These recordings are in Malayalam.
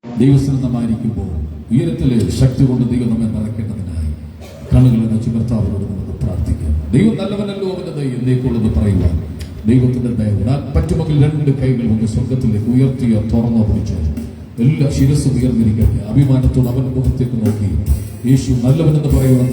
ദൈവസ്ഥലമായിരിക്കുമ്പോൾ ഉയരത്തിലെ ശക്തി കൊണ്ട് ദൈവം നമ്മെ നിറയ്ക്കേണ്ടതിനായി കണ്ണുകളെ വെച്ച് കർത്താവിനോട് നമുക്ക് പ്രാർത്ഥിക്കാം. ദൈവം നല്ലവനല്ലോ, അവന്റെ ദയ എന്നേക്കുള്ളത് പറയുവാൻ ദൈവത്തിന്റെ ദയ പറ്റുമെങ്കിൽ രണ്ട് കൈകൾ കൊണ്ട് സ്വർഗത്തിലേക്ക് ഉയർത്തിയോ തുറന്നോ പിടിച്ചോ എല്ലാ ശിരസ്സും ഉയർന്നിരിക്കട്ടെ. അഭിമാനത്തോട് അവന്റെ മുഖത്തേക്ക് നോക്കി യേശു നല്ലവനെന്ന് പറയുവാൻ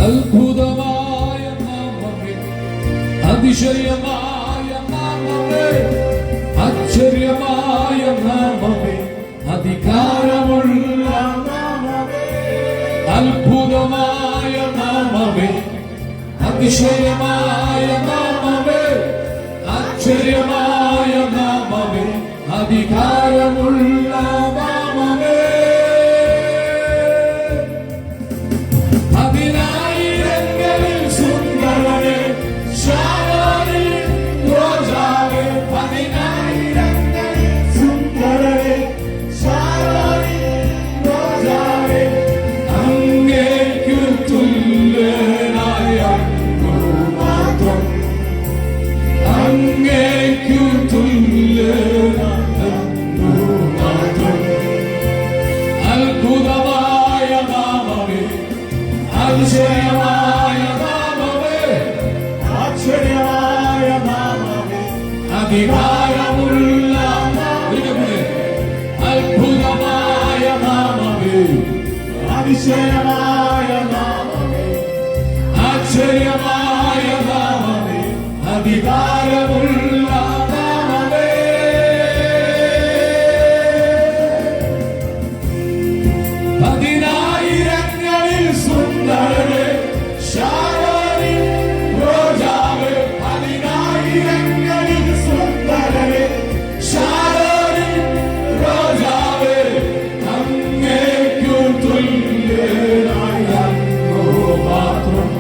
അത്ഭുതമായ നാമമേ, അതിശയമായ നാമമേ, ആശ്ചര്യമായ നാമമേ, അധികാരമുള്ള നാമമേ. അത്ഭുതമായ നാമമേ, അതിശയമായ നാമമേ, ആശ്ചര്യമായ നാമമേ, അധികാരമുള്ള നാമമേ. അതിശയമായ നാമമേ, ആശ്ചര്യമായ നാമമേ, അധികാരമുള്ള നാമമേ. അത്ഭുതമായ നാമമേ, അതിശയമായ നാമമേ, ആശ്ചര്യമായ നാമമേ, അധികാരമുള്ള നാമമേ. പതിനായിരങ്ങളിൽ സുന്ദരനെ ശാരോനിൻ റോജാവേ, പതിനായിരങ്ങളിൽ സുന്ദരനെ ശാരോനിൻ റോജാവേ, അങ്ങേക്കു തുല്യനായ മാത്രം,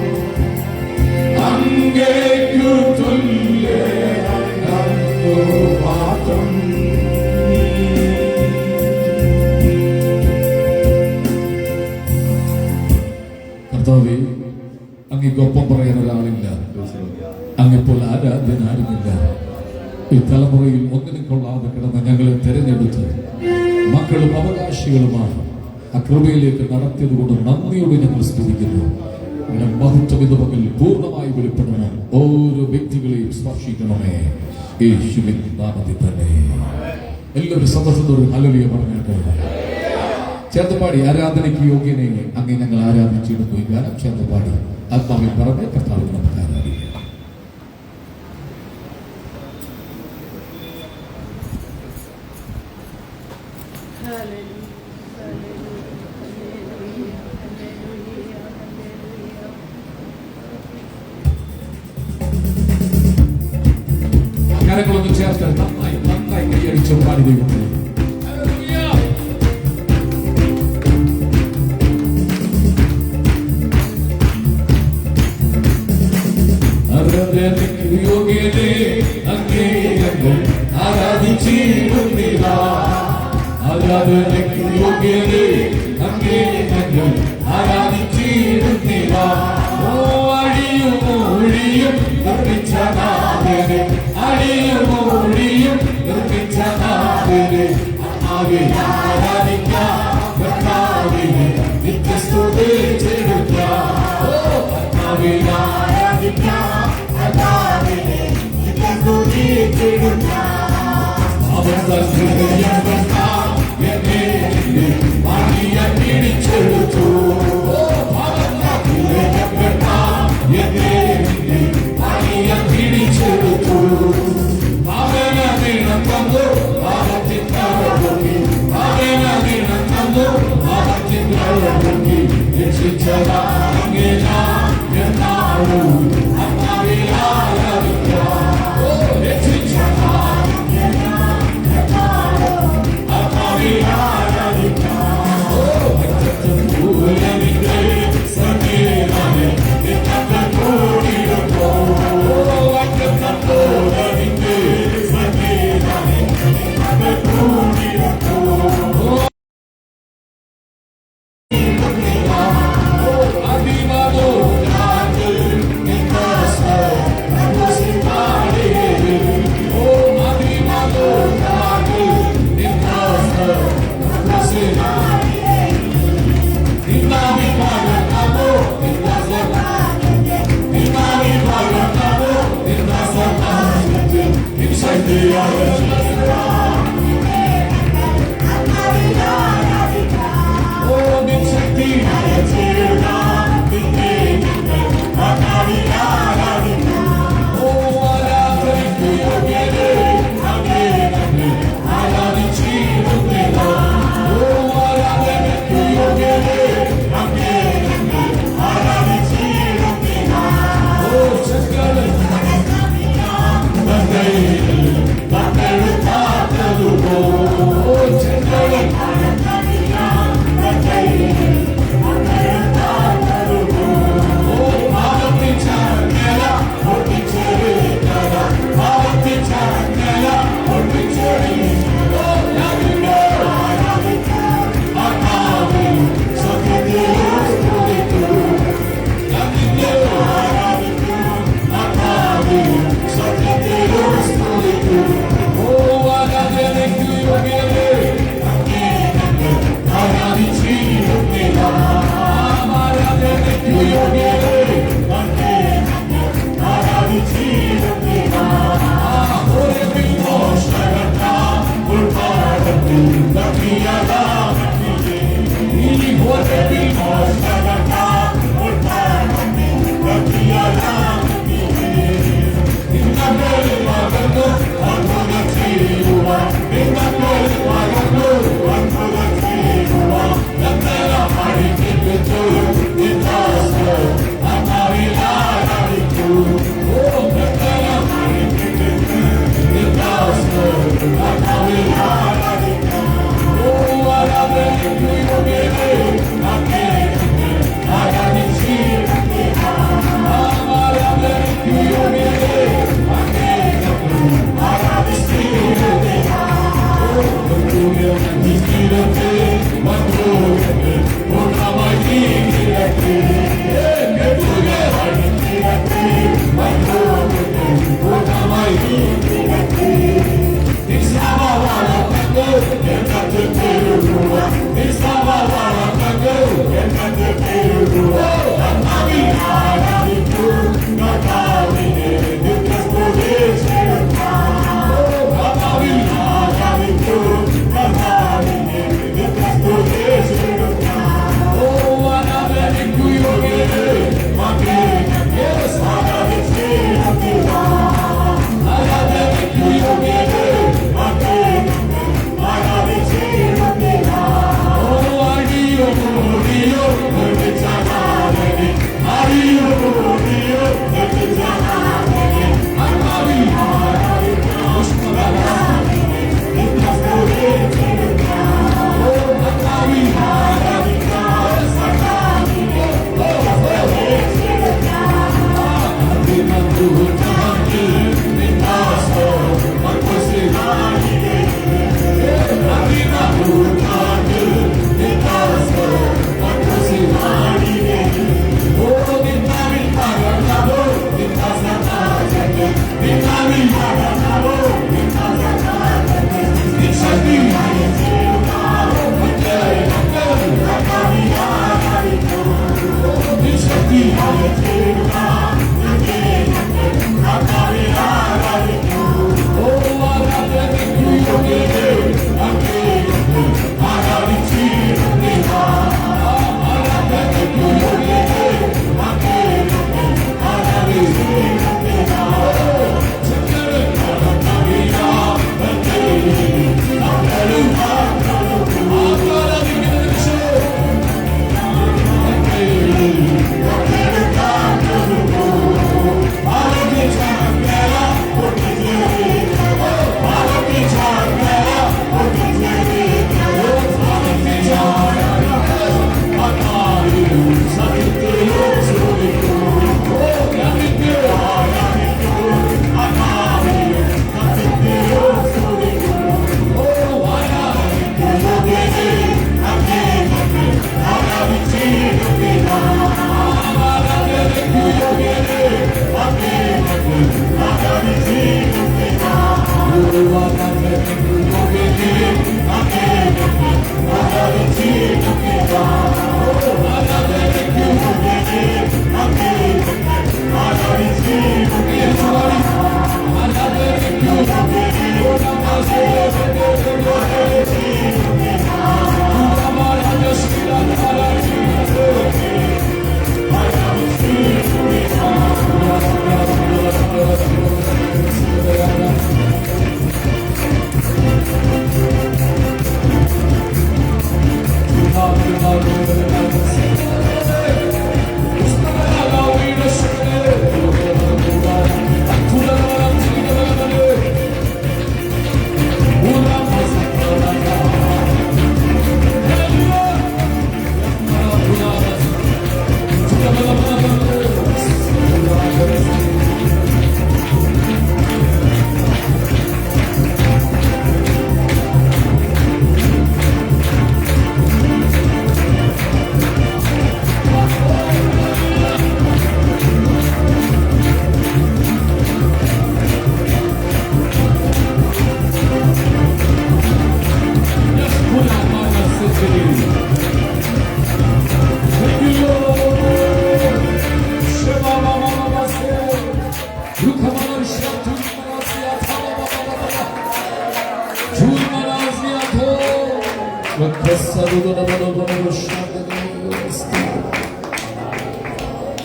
അങ്ങേക്കു തുല്യനായ മാത്രം. കർത്താവേ, അങ്ങേക്കൊപ്പം പറയാൻ ഒരാളില്ല, അങ്ങെപ്പോൾ ആരാധ്യൻ ആരുമില്ല. ഈ തലമുറയിൽ ഒന്നിനും കൊള്ളാതെ കിടന്ന് ഞങ്ങളെ തെരഞ്ഞെടുത്ത് മക്കളും അവകാശികളുമാണ് ആ കൃപയിലേക്ക് നടത്തിയത് കൊണ്ട് നന്ദിയോട് ഞങ്ങൾ സ്തുതിക്കുന്നു. അങ്ങനെ മഹത്വം ഇത് പകൽ പൂർണ്ണമായി വെളിപ്പെടണം. ഓരോ വ്യക്തികളെയും സ്പർശിക്കണമേ യേശുവിൻ നാമത്തിൽ തന്നെ. എല്ലാവരും സന്തോഷത്തോട് ഹല്ലേലൂയ പറഞ്ഞിട്ട് ചേർത്ത് പാടി ആരാധനയ്ക്ക് യോഗ്യനെ അങ്ങ് ഞങ്ങൾ ആരാധിച്ചിടുന്നു. ഈ ഗാനം ചേർത്ത് പാടി ആത്മാവിൽ പറഞ്ഞ് കർത്താവിനെ നമുക്ക് ആരാധിക്കാം. കരങ്ങളൊന്ന് ചേർത്ത് നന്നായി നന്നായി കൈയടിച്ചു പാടി ദൈവത്തെ. യോഗ്യതേ അങ്ങേ ഞങ്ങൾ ആരാധിച്ചിടുന്നില്ല, ആരാധനയ്ക്ക് യോഗ്യതേ അങ്ങേ ഞങ്ങൾ ആരാധിച്ചിടുന്നില്ല. അഴിയുമോ ഒഴിയും നിർമ്മിച്ച നാഥനെ, അഴിയുമോ ഒഴിയും നിർമ്മിച്ച നാഥനെ, ആരാധിക്കാം കർത്താവിനെ നിത്യസ്തുതി ചെലുത്താം. ആരാധിക്കാം കർത്താവിനെ നിത്യസ്തുതി ചെലുത്താം. അവൻ ഹൃദയമെല്ലാം എന്നെ വാങ്ങിയ പിടിച്ചെടുത്തു. അവൻ ഹൃദയമെല്ലാം എന്നെ വാങ്ങിയ പിടിച്ചെടുത്തു. അവനെ നീളം തന്നു പാപത്തിൻ കരമുക്കി, അവനെ നീളം തന്നു പാപത്തിൻ കരമുക്കി. രക്ഷിച്ചതാ അങ്ങേ ഞാൻ എന്നാളും അന്നാവിൽ ആരാധിക്കാം. രക്ഷിച്ചതാ അങ്ങേ ഞാൻ എന്നാളും അന്നാവിൽ ആരാധിക്കാം. പൂരമിന്റെ സമീപനെ നിന്നങ്ങൾ കൂടിയിടുമ്പോ, പൂരമിന്റെ സമീപനെ നിന്നങ്ങൾ കൂടിയിടുമ്പോ.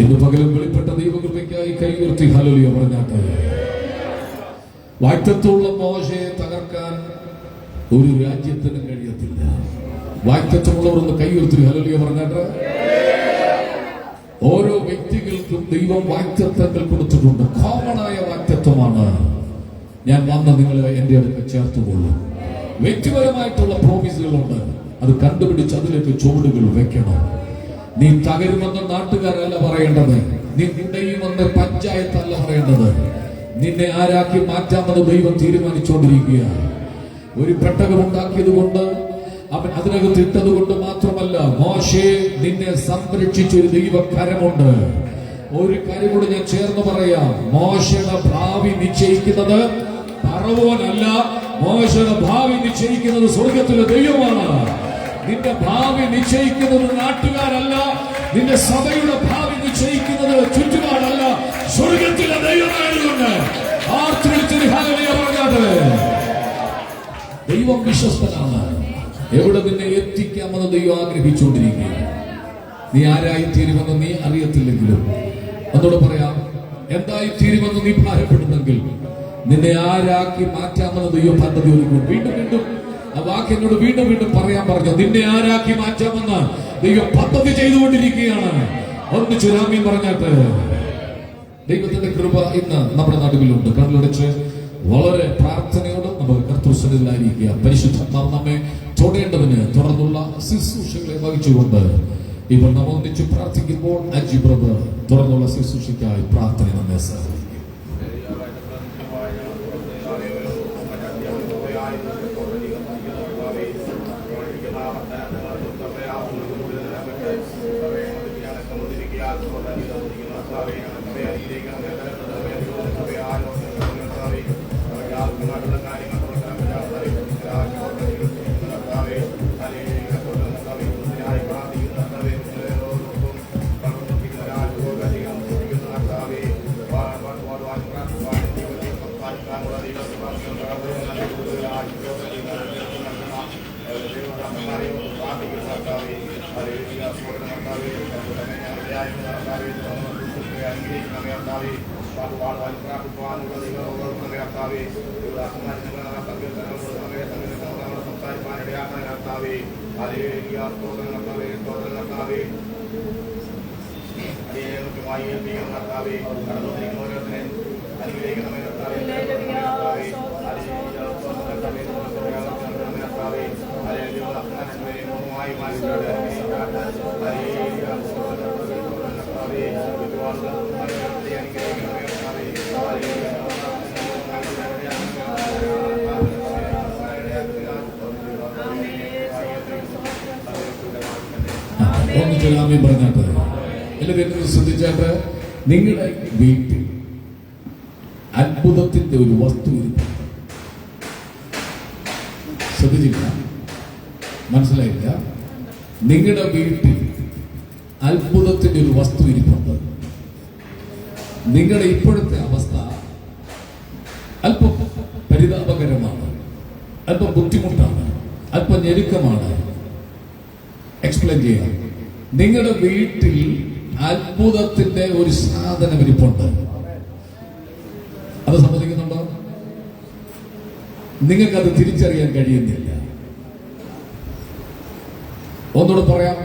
ഇന്ന് പകലും വെളിപ്പെട്ട ദൈവകൃപയ്ക്കായി കൈയുയർത്തി ഹല്ലേലൂയ പറഞ്ഞാട്ടെ. വാഗ്ദത്തമുള്ള മോശയെ തകർക്കാൻ ഒരു രാജ്യത്തിനും കഴിയത്തില്ല. വാഗ്ദത്തമുള്ളവർ ഒന്ന് കൈയുയർത്തി ഹല്ലേലൂയ പറഞ്ഞാട്ടെ. ഓരോ വ്യക്തികൾക്കും ദൈവം വാഗ്ദത്തങ്ങൾ കൊടുത്തിട്ടുണ്ട്. കോമണായ വാഗ്ദത്തമാണ്. ഞാൻ വന്ന നിങ്ങളെ എന്റെ അടുത്ത് ചേർത്തുകൊള്ളും. വ്യക്തിപരമായിട്ടുള്ള പ്രോമിസുകളുണ്ട്. അത് കണ്ടുപിടിച്ച് അതിലേക്ക് ചുവടുകൾ വെക്കണം. നീ തകരുമെന്ന് നാട്ടുകാരല്ല പറയേണ്ടത്. നീ നിന്നെയുമെന്ന് പഞ്ചായത്തല്ല പറയേണ്ടത്. നിന്നെ ആരാക്കി മാറ്റാമെന്ന് ദൈവം തീരുമാനിച്ചുകൊണ്ടിരിക്കുക. ഒരു പെട്ടകം ഉണ്ടാക്കിയത് കൊണ്ട് അവൻ അതിനകത്ത് ഇട്ടത് കൊണ്ട് മാത്രമല്ല, മോശെ നിന്നെ സംരക്ഷിച്ചൊരു ദൈവകരമുണ്ട്. ഒരു കാര്യം കൂടി ഞാൻ ചേർന്ന് പറയാം. മോശയുടെ ഭാവി നിശ്ചയിക്കുന്നത് ഫറവോനല്ല, മോശയുടെ ഭാവി നിശ്ചയിക്കുന്നത് സ്വർഗത്തിലെ ദൈവമാണ്. നിന്റെ ഭാവി നിശ്ചയിക്കുന്നത് നാട്ടുകാരല്ല, നിന്റെ സഭയുടെ ഭാവി നിശ്ചയിക്കുന്നത് ചുറ്റുപാടല്ല, സ്വർഗത്തിലെ ദൈവമായതുകൊണ്ട് ദൈവം വിശ്വസ്തനാണ്. എവിടെ നിന്നെ എത്തിക്കാമെന്ന് ദൈവം ആഗ്രഹിച്ചുകൊണ്ടിരിക്കുക. നീ ആരായിത്തീരുമെന്ന് നീ അറിയത്തില്ലെങ്കിലും എന്നോട് പറയാം, എന്തായിത്തീരുമെന്ന് നീ ഭാരപ്പെടുന്നെങ്കിൽ നിന്നെ ആരാക്കി മാറ്റാമെന്ന് ദൈവം പദ്ധതി ഒരുക്കും. വീണ്ടും വീണ്ടും ആ വാക്ക് എന്നോട് വീണ്ടും വീണ്ടും പറയാൻ പറഞ്ഞു. നിന്നെ ആരാക്കി മാറ്റാമെന്ന് ദൈവം പദ്ധതി ചെയ്തുകൊണ്ടിരിക്കുകയാണ്. ഒന്നിച്ച് ആമേൻ പറഞ്ഞാട്ട്. ദൈവത്തിന്റെ കൃപ ഇന്ന് നമ്മുടെ നടുവിലുണ്ട്. കണ്ണുടച്ച് വളരെ പ്രാർത്ഥനയോടെ നമുക്ക് കർത്തൃസന്നിധിയിലായിരിക്കുക. പരിശുദ്ധാത്മാവ് നമ്മെ തൊടേണ്ടതിന് തുടർന്നുള്ള ശുശ്രൂഷകളെ വഹിച്ചുകൊണ്ട് ഇപ്പോൾ നമ്മൾ ഒന്നിച്ച് പ്രാർത്ഥിക്കുമ്പോൾ അജി ബ്രദർ തുടർന്നുള്ള ശുശ്രൂഷയ്ക്കായി പ്രാർത്ഥന നമ്മെ സഹായിക്കും. പറഞ്ഞാട്ട് എല്ലാവരും ശ്രദ്ധിച്ചാട്ട്, നിങ്ങളുടെ വീട്ടിൽ അത്ഭുതത്തിന്റെ ഒരു വസ്തു ശ്രദ്ധിച്ചില്ല, മനസ്സിലായില്ല? നിങ്ങളുടെ വീട്ടിൽ അത്ഭുതത്തിന്റെ ഒരു വസ്തു ഇരിപ്പുണ്ട്. നിങ്ങളുടെ ഇപ്പോഴത്തെ അവസ്ഥ അല്പം പരിതാപകരമാണ്, അല്പം ബുദ്ധിമുട്ടാണ്, അല്പം ഞെരുക്കമാണ്. എക്സ്പ്ലെയിൻ ചെയ്യാം. നിങ്ങളുടെ വീട്ടിൽ അത്ഭുതത്തിന്റെ ഒരു സാധനം ഇരിപ്പുണ്ട്. അത് സമ്മതിക്കുന്നുണ്ടോ? നിങ്ങൾക്കത് തിരിച്ചറിയാൻ കഴിയുന്നില്ല. ഒന്നുകൂടെ പറയാം.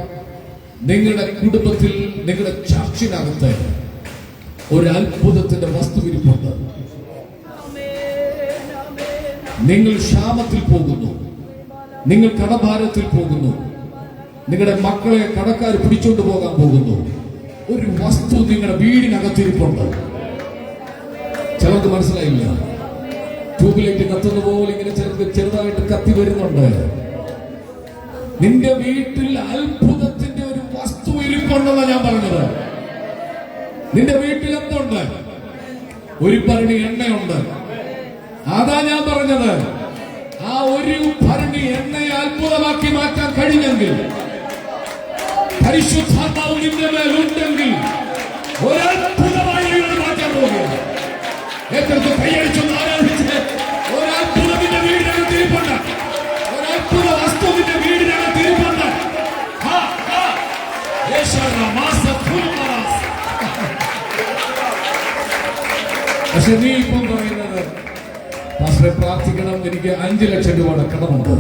നിങ്ങളുടെ കുടുംബത്തിൽ, നിങ്ങളുടെ ചർച്ചിനകത്ത് ഒരു അത്ഭുതത്തിന്റെ വസ്തു ഇരിപ്പുണ്ട്. നിങ്ങൾ ക്ഷാമത്തിൽ പോകുന്നു, നിങ്ങൾ കടഭാരത്തിൽ പോകുന്നു, നിങ്ങളുടെ മക്കളെ കടക്കാർ പിടിച്ചോണ്ട് പോകാൻ പോകുന്നു. ഒരു വസ്തു നിങ്ങളുടെ വീടിനകത്തിരിപ്പുണ്ട്. ചിലർക്ക് മനസ്സിലായില്ല. ട്യൂബിലേക്ക് കത്തുന്ന പോലെ ഇങ്ങനെ ചെറുതായിട്ട് കത്തി വരുന്നുണ്ട്. നിന്റെ വീട്ടിൽ അത്ഭുതത്തിന്റെ ഒരു വസ്തു ഇരിപ്പുണ്ടെന്നാണ് ഞാൻ പറഞ്ഞത്. നിന്റെ വീട്ടിൽ എന്തുണ്ട്? ഒരു ഭരണി എണ്ണയുണ്ട്. അതാ ഞാൻ പറഞ്ഞത്. ആ ഒരു ഭരണി എണ്ണയെ അത്ഭുതമാക്കി മാറ്റാൻ കഴിഞ്ഞെങ്കിൽ, പരിശുദ്ധാത്മാവ് നിന്റെ മേലുണ്ടെങ്കിൽ, ഒരത്ഭുതമായി മാറ്റാൻ പോകുകയാണ്. ഏറ്റെടുത്ത് കൈയടിച്ചൊന്ന് ആരാധിച്ച് ഒരത്ഭുതത്തിന്റെ വീടിനകത്തിരിപ്പുണ്ട്. ഒരത്ഭുത വസ്തുവിന്റെ വീടിനകത്തിരിപ്പുണ്ട്. പക്ഷെ നീ ഇപ്പം പറയുന്നത്, പാസ്റ്ററെ പ്രാർത്ഥിക്കണം, എനിക്ക് 5 ലക്ഷം രൂപയുടെ കടമുണ്ട്.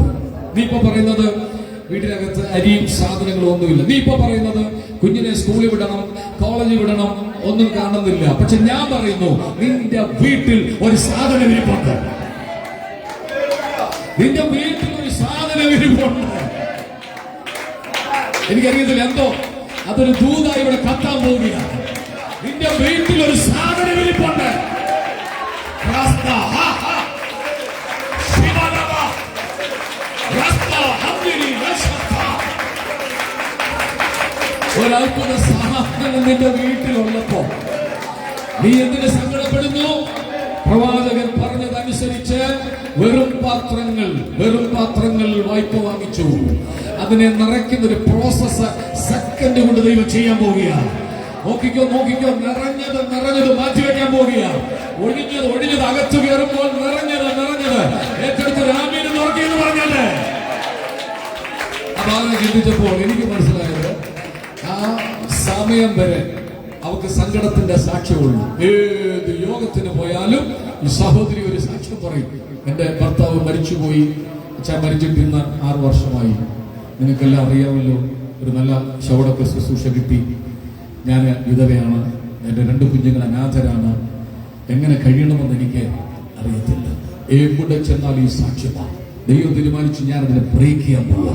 നീ ഇപ്പൊ പറയുന്നത് വീട്ടിനകത്ത് അരിയും സാധനങ്ങളും ഒന്നുമില്ല. നീ ഇപ്പൊ പറയുന്നത് കുഞ്ഞിനെ സ്കൂളിൽ വിടണം, കോളേജിൽ വിടണം, ഒന്നും കാണുന്നില്ല. പക്ഷെ ഞാൻ പറയുന്നു, നിന്റെ വീട്ടിൽ ഒരു സാധനം ഇരിപ്പുണ്ട്. നിന്റെ വീട്ടിൽ ഒരു സാധനം ഇരിപ്പുണ്ട്. എനിക്കറിയത്തില്ല എന്തോ, അതൊരു ദൂതായി ഇവിടെ കത്താൻ പോവുകയാണ്. നിന്റെ വീട്ടിൽ ഒരു സാധനം ഇരിപ്പുണ്ട്. Rasta, ഒരത്ഭുത സാധനം നിന്റെ വീട്ടിലുള്ളപ്പോ നീ എന്തിന് സങ്കടപ്പെടുന്നു? പ്രവാചകൻ പറഞ്ഞതനുസരിച്ച് വെറും പാത്രങ്ങൾ വായ്പ വാങ്ങിച്ചു. അതിനെ നിറയ്ക്കുന്ന ഒരു പ്രോസസ് സെക്കൻഡ് കൊണ്ട് ദൈവം ചെയ്യാൻ പോവുകയാണ്. നോക്കിക്കോ, നിറഞ്ഞത് മാറ്റിവെക്കാൻ പോവുകയാണ്. ഒഴിഞ്ഞത് അകത്തു കയറുമ്പോൾ നിറഞ്ഞത് ഏറ്റെടുത്ത് രാമീന് നോക്കിയെന്ന് പറഞ്ഞല്ലേ. അതാണ് ചിന്തിച്ചപ്പോൾ എനിക്ക് മനസ്സിലായത്, ആ സമയം വരെ അവർക്ക് സങ്കടത്തിന്റെ സാക്ഷ്യമുള്ളൂ. ഏത് യോഗത്തിന് പോയാലും ഈ സഹോദരി ഒരു സാക്ഷ്യം പറയും. എന്റെ ഭർത്താവ് മരിച്ചുപോയി, അച്ഛൻ മരിച്ചിട്ട് ഇന്ന് 6 വർഷമായി. നിനക്കെല്ലാം അറിയാമല്ലോ, ഒരു നല്ല ശവടക്ക ശുശ്രൂഷ കിട്ടി. ഞാൻ വിധവയാണ്, എന്റെ 2 കുഞ്ഞുങ്ങൾ അനാഥരാണ്. എങ്ങനെ കഴിയണമെന്ന് എനിക്ക് അറിയത്തില്ല. എവിടെ ചെന്നാൽ ഈ സാക്ഷ്യമാണ്. ദൈവം തീരുമാനിച്ചു ഞാൻ അതിനെ ബ്രേക്ക് ചെയ്യാൻ പോവാ.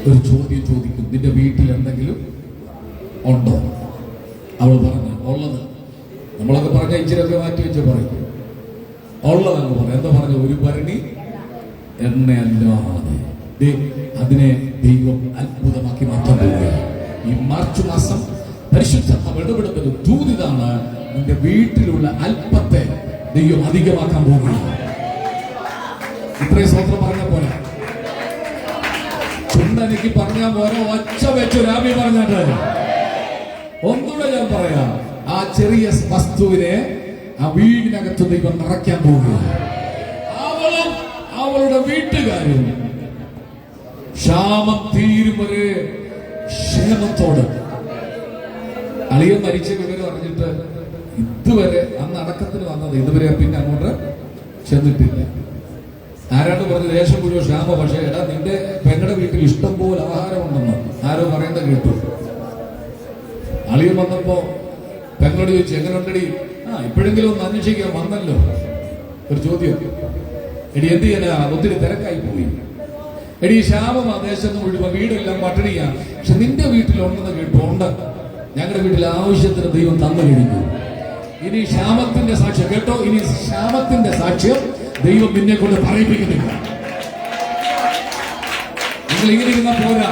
ഒരു ചോദ്യം ചോദിക്കും, നിന്റെ വീട്ടിൽ എന്തെങ്കിലും ഉണ്ടോ? അവൾ പറഞ്ഞു ഉള്ളത്. നമ്മളൊക്കെ പറഞ്ഞ ഇച്ചിരൊക്കെ മാറ്റി വെച്ച് പറയും ഉള്ളതെന്ന് പറയാം. എന്താ പറഞ്ഞ? ഒരു ഭരണി എണ്ണയല്ലാതെ. അതിനെ ദൈവം അത്ഭുതമാക്കി മാറ്റാൻ പോവുകയാണ്. ഈ മാർച്ച് മാസം പരിശുദ്ധാത്മാവ് ഇടപെടുന്ന ഒരു ദൂതിതാണ്. നിന്റെ വീട്ടിലുള്ള അല്പത്തെ ദൈവം അധികമാക്കാൻ പോവുകയാണ്. ഇത്രയും സ്വന്തം പറഞ്ഞ പോലെ ചുണ്ടെനിക്ക് പറഞ്ഞാൽ പോലെ ഒച്ച വെച്ചു രാമി പറഞ്ഞിട്ട് ഒന്നുകൂടെ ഞാൻ പറയാം. ആ ചെറിയ വസ്തുവിനെ ആ വീടിനകത്ത് ദൈവം നിറയ്ക്കാൻ പോവുകയാണ്. അവളും അവളുടെ വീട്ടുകാരും ക്ഷാമം തീരും വരെ ക്ഷേമത്തോട്. അളിയൻ മരിച്ച വിവരം അറിഞ്ഞിട്ട് ഇതുവരെ അന്ന് അടക്കത്തിന് വന്നത് ഇതുവരെ പിന്നെ അങ്ങോട്ട് ചെന്നിട്ടില്ല. ആരാണ്ട് പറഞ്ഞ് ദേശം മുഴുവൻ ക്ഷാമ. പക്ഷേ എടാ, നിന്റെ പെങ്ങളുടെ വീട്ടിൽ ഇഷ്ടം പോലെ ആഹാരമുണ്ടെന്ന് ആരോ പറയുന്നത് കേട്ടു. അളിയൻ വന്നപ്പോ പെങ്ങളോട് ചോദിച്ചു, എങ്ങനെ ഉണ്ടടി? ഇപ്പോഴെങ്കിലും ഒന്ന് അന്വേഷിക്കാൻ വന്നല്ലോ. ഒരു ചോദ്യം, എടി എന്ത് ചെയ്യാനാ, ഒത്തിരി തിരക്കായി പോയി. എടി ക്ഷാമം ആ ദേശത്ത് മുഴുവൻ, വീടെല്ലാം പട്ടിണിയാ. പക്ഷെ നിന്റെ വീട്ടിലുണ്ടെന്ന് കേട്ടു. ഉണ്ട്, ഞങ്ങളുടെ വീട്ടിൽ ആവശ്യത്തിന് ദൈവം തന്നു കഴിഞ്ഞു. ഇനി ക്ഷാമത്തിന്റെ സാക്ഷ്യം കേട്ടോ. ഇനി ക്ഷാമത്തിന്റെ സാക്ഷ്യം ദൈവം നിന്നെ കൊണ്ട് പറയിപ്പിക്കുന്നില്ല. നിങ്ങൾ ഇങ്ങനെ ഇരുന്ന പോരാ,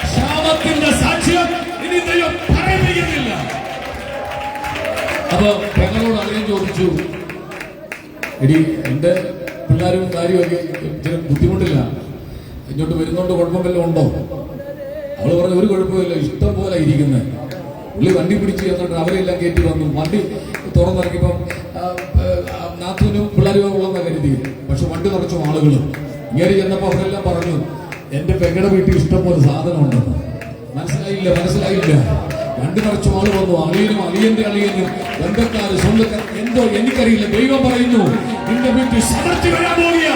ക്ഷാമത്തിന്റെ സാക്ഷ്യം ഇനി ദൈവം പറയിപ്പിക്കുന്നില്ല. അപ്പൊ പെങ്ങളോട് അറിയാൻ ചോദിച്ചു, എടി എന്റെ പിള്ളേരും കാര്യമൊക്കെ ചില ബുദ്ധിമുട്ടില്ല, ഇങ്ങോട്ട് വരുന്നോണ്ട് കുഴപ്പം വല്ലതും ഉണ്ടോ? അവള് പറഞ്ഞു ഒരു കുഴപ്പമില്ല, ഇഷ്ടം പോലെ ഇരിക്കുന്നത്. പുള്ളി വണ്ടി പിടിച്ച് എന്നിട്ട് അവരെല്ലാം കയറ്റി വന്നു. വണ്ടി തുറന്നിറങ്ങിയപ്പം നാത്തൂനും പിള്ളേരും ഉള്ളെന്ന കരുതി. പക്ഷെ വണ്ടി നിറച്ചും ആളുകളും. ഇങ്ങനെ ചെന്നപ്പോ അവരെല്ലാം പറഞ്ഞു, എന്റെ പെങ്ങളുടെ വീട്ടിൽ ഇഷ്ടം പോലെ സാധനം ഉണ്ടെന്ന്. മനസ്സിലായില്ല. വണ്ടി നിറച്ചും ആള് വന്നു. അളിയനും അളിയന്റെ അളിയനും ബന്ധക്കാര് സ്വന്തക്കാർ എന്തോ എനിക്കറിയില്ല. ദൈവം പറയുന്നു, നിന്റെ വീട്ടിൽ സമൃദ്ധി വരാൻ പോവുക.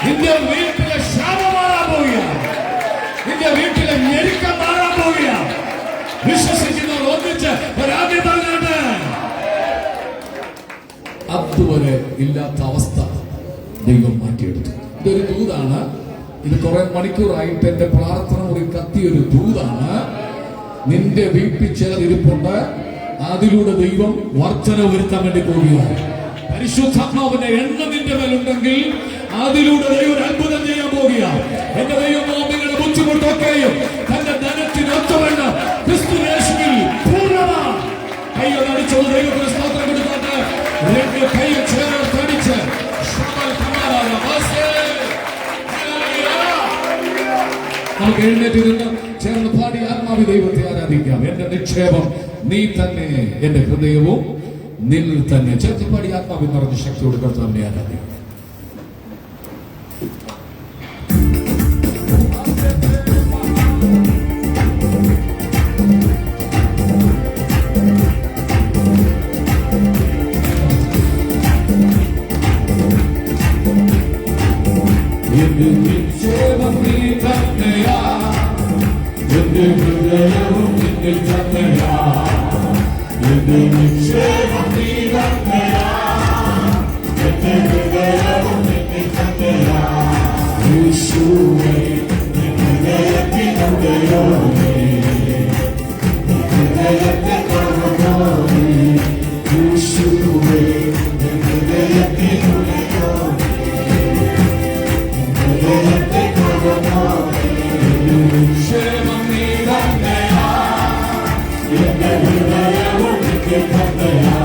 നിന്റെ വീട്ടിലെ ക്ഷാമം മാറാൻ പോവുക. നിന്റെ വീട്ടിലെ ഞെരുക്കം മാറാൻ പോവുക. വിശ്വസിക്കുന്നവർ ഒന്നിച്ച് ഒരാദ്യം പറഞ്ഞിട്ട് അതുവരെ ഇല്ലാത്ത അവസ്ഥ ദൈവം മാറ്റിയെടുത്തു. ഇതൊരു ദൂതാണ്. ഇത് കുറെ മണിക്കൂറായിട്ട് എന്റെ പ്രാർത്ഥന മുറി കത്തിയൊരു ദൂതാണ്. നിന്റെ വീട്ടിൽ ചിലർ ഇരിപ്പുണ്ട്. അതിലൂടെ ദൈവം വർധന വരുത്താൻ വേണ്ടി പോവുകയാണ്. പരിശുദ്ധാത്മാവിന്റെ എണ്ണ നിന്റെ മേലുണ്ടെങ്കിൽ അതിലൂടെ ദൈവം ഒരു അത്ഭുതം ചെയ്യാൻ പോവുകയാണ്. എന്റെ ദൈവം നിങ്ങളുടെ ബുദ്ധിമുട്ടൊക്കെയും തന്റെ ധനത്തിനൊത്തവണ്ണം ക്രിസ്തു യേശുവിൽ പൂർണ്ണമാണ്. കൈയൊന്നടിച്ചത് ദൈവത്തിന് സ്തോത്രം കൊടുത്തോട്ട് കൈയെ ചേർത്തടിച്ച് നമുക്ക് എഴുന്നേറ്റ് നിന്ന് ചേർന്ന് പാടി ആത്മാവി ദൈവത്തെ ആരാധിക്കാം. എന്റെ നിക്ഷേപം നീ തന്നെ, എന്റെ ഹൃദയവും നിന്നിൽ തന്നെ. ചേർത്ത് പാടി ആത്മാവി നിറഞ്ഞ ശക്തിയോട് കർത്താവിനെ ആരാധിക്കാം. യേശുവേ, നിന്റെ ഹൃദയത്തിനുടയോനേ നിക്ഷേപം നീ തന്നെയാ, എന്റെ ഹൃദയവും നിനക്ക് തന്നെയാ,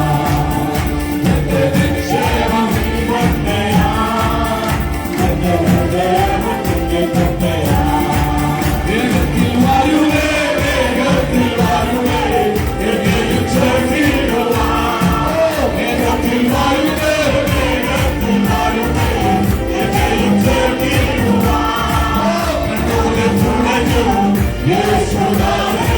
എന്റെ നിക്ഷേപം നീ തന്നെയാ, എന്റെ ഹൃദയവും നിനക്ക് തന്നെയാ. വേഗത്തിൽ വായുവേ, വേഗത്തിൽ വായുവേ, എന്നെയും ചേർത്തിടുവാൻ. വേഗത്തിൽ വായുവേ, വേഗത്തിൽ വായുവേ, എന്നെയും ചേർത്തിടുവാൻ. കണ്ണൂരെ തുണഞ്ഞു യേശുനാഥേ,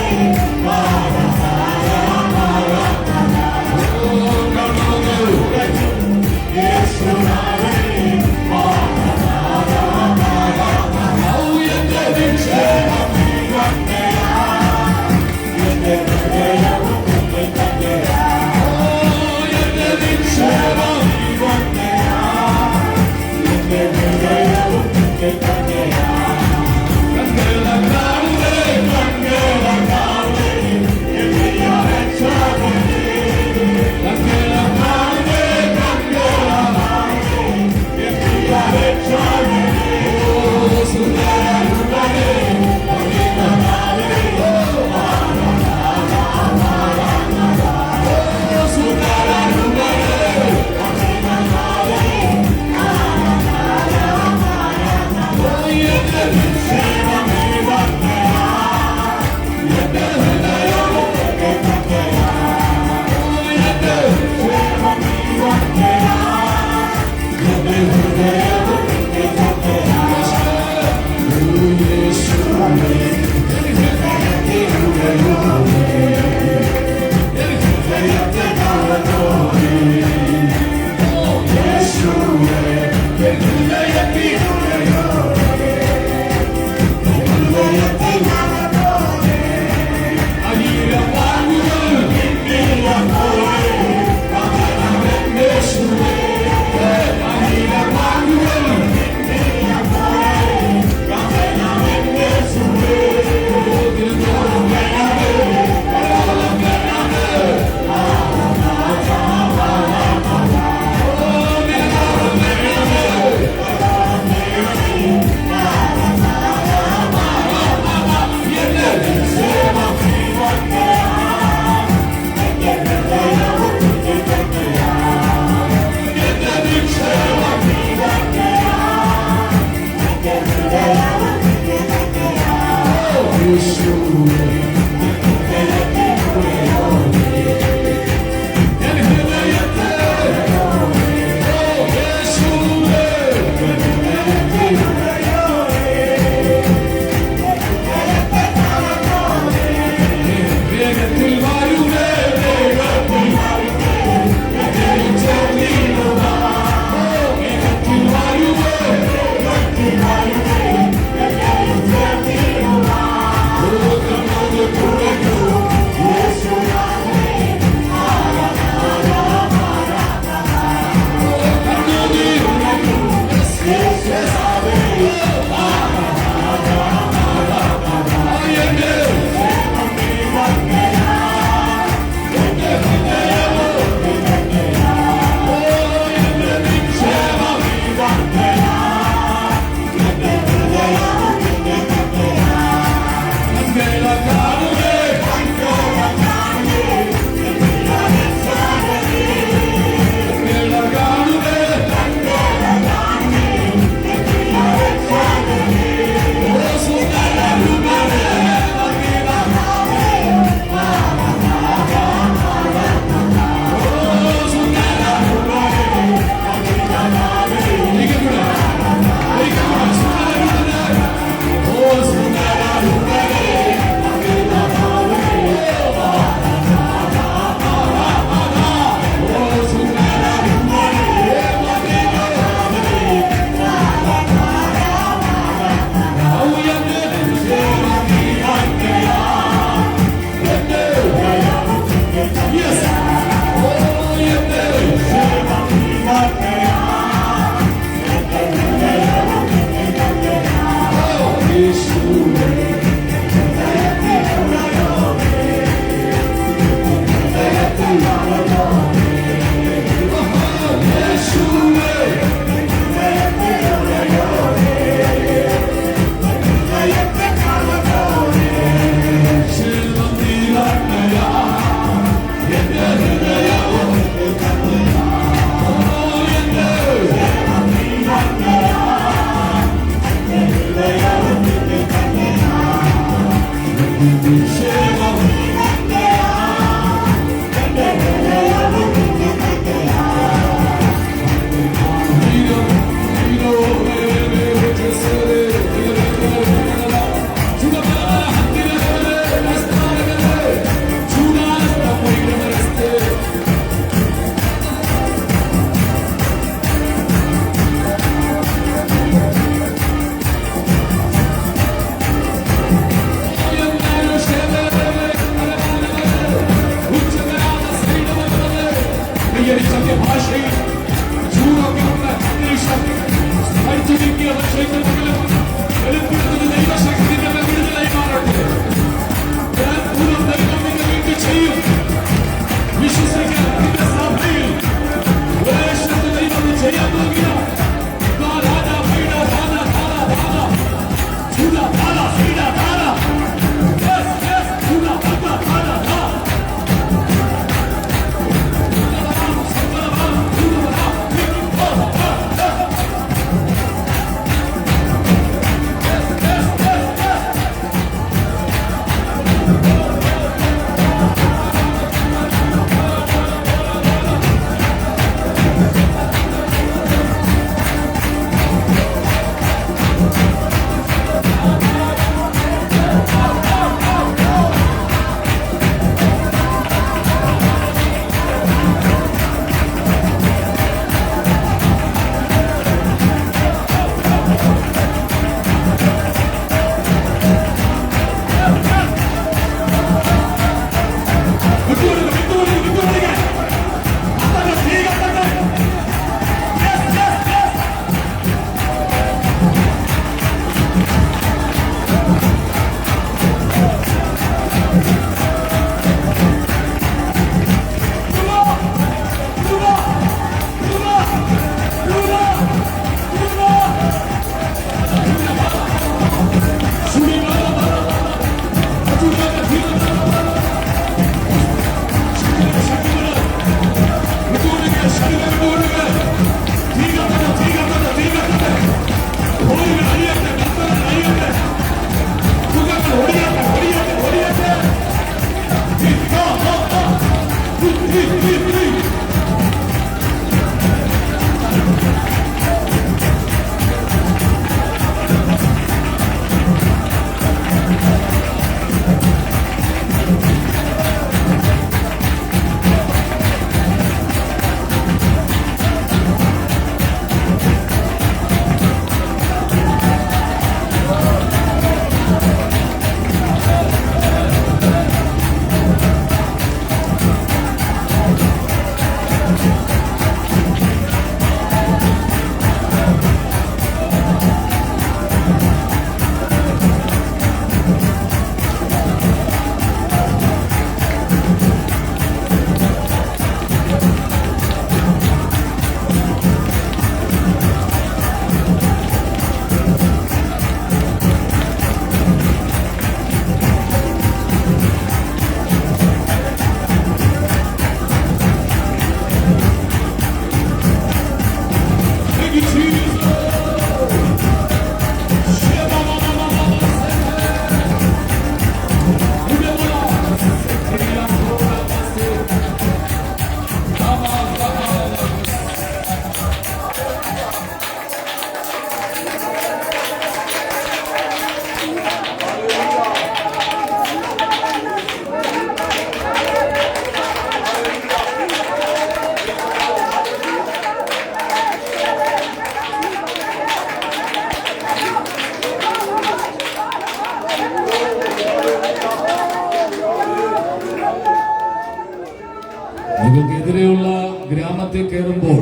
നിങ്ങൾക്കെതിരെയുള്ള ഗ്രാമത്തിൽ കയറുമ്പോൾ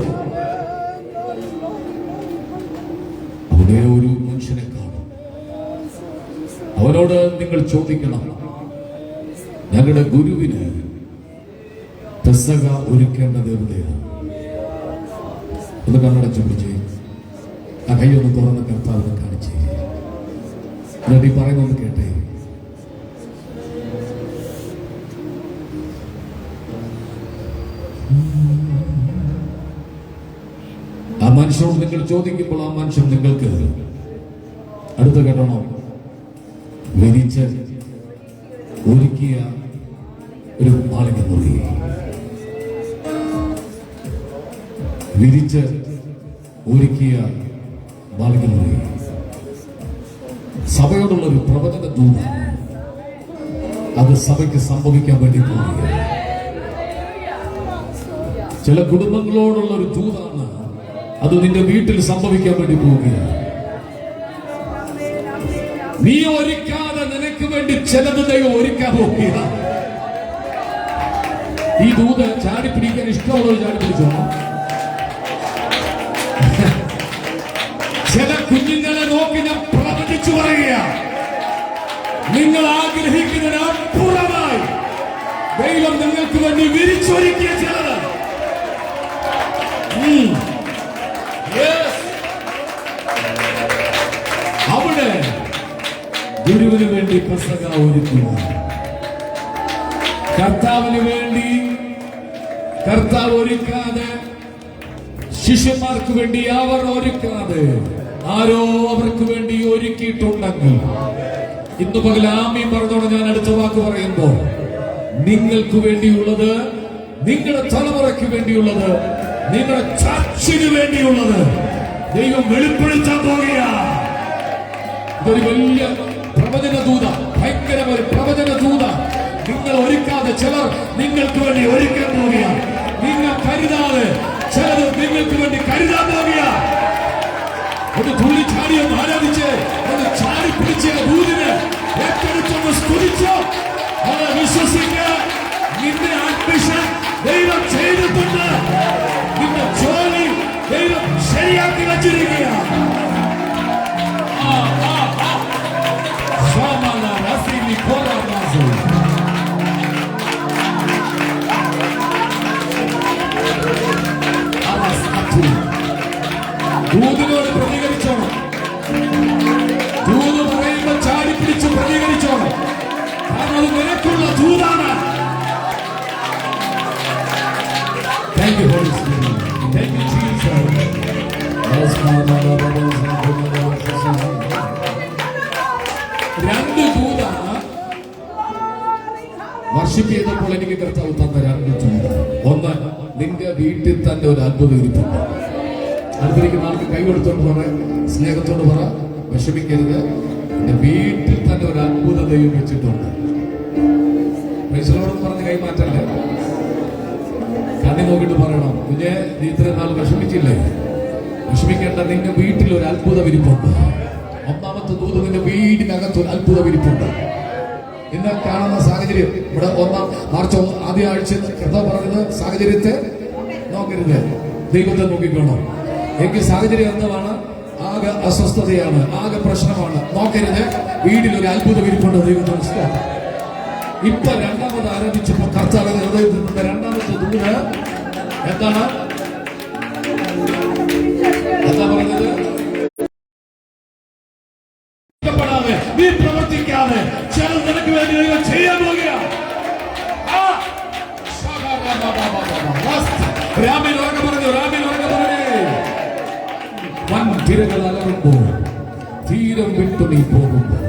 അവിടെ ഒരു മനുഷ്യനെ കാണും. അവനോട് നിങ്ങൾ ചോദിക്കണം, ഞങ്ങളുടെ ഗുരുവിന് പെസഹ ഒരുക്കേണ്ടത് എവിടെയാണ്? ഒന്ന് കണ്ണടച്ചു പിടിച്ചേ, ആ കൈയൊന്ന് തുറന്ന് കർത്താവിനെ കാണിച്ചേ. എന്നിട്ട് ഈ പറയുന്നൊന്ന് കേട്ടേ. ആ മനുഷ്യനോട് നിങ്ങൾ ചോദിക്കുമ്പോൾ ആ മനുഷ്യൻ നിങ്ങൾക്ക് അടുത്ത് കേട്ടണം, വിരിച്ച് ഒരുക്കിയ ഒരു മാളിക മുറി, വിരിച്ച് ഒരുക്കിയ മാളിക മുറി സഭയോടുള്ള ഒരു പ്രവചന ദൂതാണ്. അത് സഭയ്ക്ക് സംഭവിക്കാൻ വേണ്ടി പോവുകയാണ്. ചില കുടുംബങ്ങളോടുള്ള ഒരു ദൂതാണ്. അത് നിന്റെ വീട്ടിൽ സംഭവിക്കാൻ വേണ്ടി പോവുകയാണ്. നീ ഒരുക്കാതെ നിനക്ക് വേണ്ടി ചിലത് ദൈവം ഒരുക്കാൻ പോവുക. ഈ ദൂത് ചാടി പിടിക്കാൻ ഇഷ്ടമുള്ളവർ ചാടി പിടിച്ചോ. ചില കുഞ്ഞുങ്ങളെ നോക്കി ഞാൻ പ്രവചിച്ചു പറയുക, നിങ്ങൾ ആഗ്രഹിക്കുന്നതിന് അപ്പുറമായി ദൈവം നിങ്ങൾക്ക് വേണ്ടി വിരിച്ചൊരുക്കിയ ചിലത്. അവിടെ ഗുരുവിന് വേണ്ടി പെസഹ ഒരുക്കുന്നു. കർത്താവിന് വേണ്ടി കർത്താവ് ഒരുക്കാതെ, ശിഷ്യന്മാർക്ക് വേണ്ടി അവർ ഒരുക്കാതെ ആരോ അവർക്ക് വേണ്ടി ഒരുക്കിയിട്ടുണ്ടെങ്കിൽ ഇന്ന് പകൽ ആമീൻ പറഞ്ഞോടെ ഞാൻ അടുത്ത വാക്ക് പറയുമ്പോൾ, നിങ്ങൾക്ക് വേണ്ടിയുള്ളത്, നിങ്ങളുടെ തലമുറയ്ക്ക് വേണ്ടിയുള്ളത്, നിങ്ങളുടെ ചർച്ചിന് വേണ്ടിയുള്ളത് ദൈവം വെളിപ്പെടുത്താൻ പോകുകയാണ്. ഇതൊരു വലിയ പ്രവചന ദൂത, ഭയങ്കര ഒരു പ്രവചന ദൂത. നിങ്ങൾ ഒരുക്കാതെ ചിലർ നിങ്ങൾക്ക് വേണ്ടി ഒരുക്കാൻ പോവുകയാണ്. നിങ്ങൾ കരുതാതെ ചിലർ നിങ്ങൾക്ക് വേണ്ടി കരുതാൻ പോവുകയാണ്. ഒന്ന് തുള്ളി ചാടിയൊന്ന് ആരാധിച്ച്, ഒന്ന് ചാടി പിടിച്ച ദൂതിന് ഏറ്റെടുത്തൊന്ന് സ്തുതിച്ചോ. അത് വിശ്വസിക്കുക. നിന്റെ അഡ്മിഷൻ ദൈവം ചെയ്തിട്ടുണ്ട്. നിന്റെ ജോലി ദൈവം ശരിയാക്കി വച്ചിരിക്കുകയാണ്. ദൂതിനോട് പ്രതികരിച്ചോണം. ദൂത് പറയുമ്പോൾ ചാടി പിടിച്ച് പ്രതികരിച്ചോണം. കാരണം അത് നിനക്കുള്ള ദൂതാണ്. Thank you, Holy Spirit. Thank you, Jesus. രണ്ട് ദൂത വർഷിപ്പ് ചെയ്തപ്പോൾ എനിക്ക് കർത്താവ് തന്ന രണ്ട് ദൂത. ഒന്ന്, നിന്റെ വീട്ടിൽ തന്നെ ഒരു അത്ഭുതം ഇരിപ്പുണ്ട്. അടുത്തിരിക്കുന്ന ആൾക്ക് കൈ കൊടുത്തോണ്ട് പറ, സ്നേഹത്തോട് പറ, വിഷമിക്കരുത്. എന്റെ വീട്ടിൽ തന്നെ ഒരു അത്ഭുത ദൈവം വെച്ചിട്ടുണ്ട്. പൈസലോട് പറഞ്ഞ് കൈമാറ്റല്ലേ, കണ്ണി നോക്കിയിട്ട് പറയണം, കുഞ്ഞെ നീ ഇത്രയും നാൾ വിഷമിച്ചില്ലേ? വിഷമിക്കേണ്ട, നിന്റെ വീട്ടിൽ ഒരു അത്ഭുത വിരിപ്പുണ്ട്. ഒന്നാമത്തെ ദൂത്, നിന്റെ വീടിനകത്ത് ഒരു അത്ഭുത വിരിപ്പുണ്ട്. ഇന്ന് കാണുന്ന സാഹചര്യം, ഇവിടെ മാർച്ച് ആദ്യ ആഴ്ച കർത്താവ് പറഞ്ഞത്, സാഹചര്യത്തെ നോക്കരുത്, ദൈവത്തെ നോക്കിക്കോണം. എങ്കിൽ സാഹചര്യം എന്താണ്? ആകെ അസ്വസ്ഥതയാണ്, ആകെ പ്രശ്നമാണ്. നോക്കരുത്, വീട്ടിലൊരു അത്ഭുത വിരിപ്പുണ്ട്. ദൈവത്തെ മനസ്സിലാക്കാം. ഇപ്പൊ രണ്ടാമത് ആരംഭിച്ചപ്പോ കർത്താവിന്റെ ഹൃദയത്തിൽ നിന്ന് രണ്ടാമത്തെ ദൂത് എന്താണ്? എന്താ പറഞ്ഞത്? നീ പ്രവർത്തിക്കാതെ ചില നിനക്ക് വേണ്ടി ചെയ്യാൻ പോകുകയാണ്. രാമൻ ഉറക്കെ പറഞ്ഞു, രാമൻ ഉറക്കെ പറഞ്ഞേ. വൻ തിരകൾ അലറുമ്പോൾ, തീരം വിട്ടു നീ പോകുമ്പോൾ,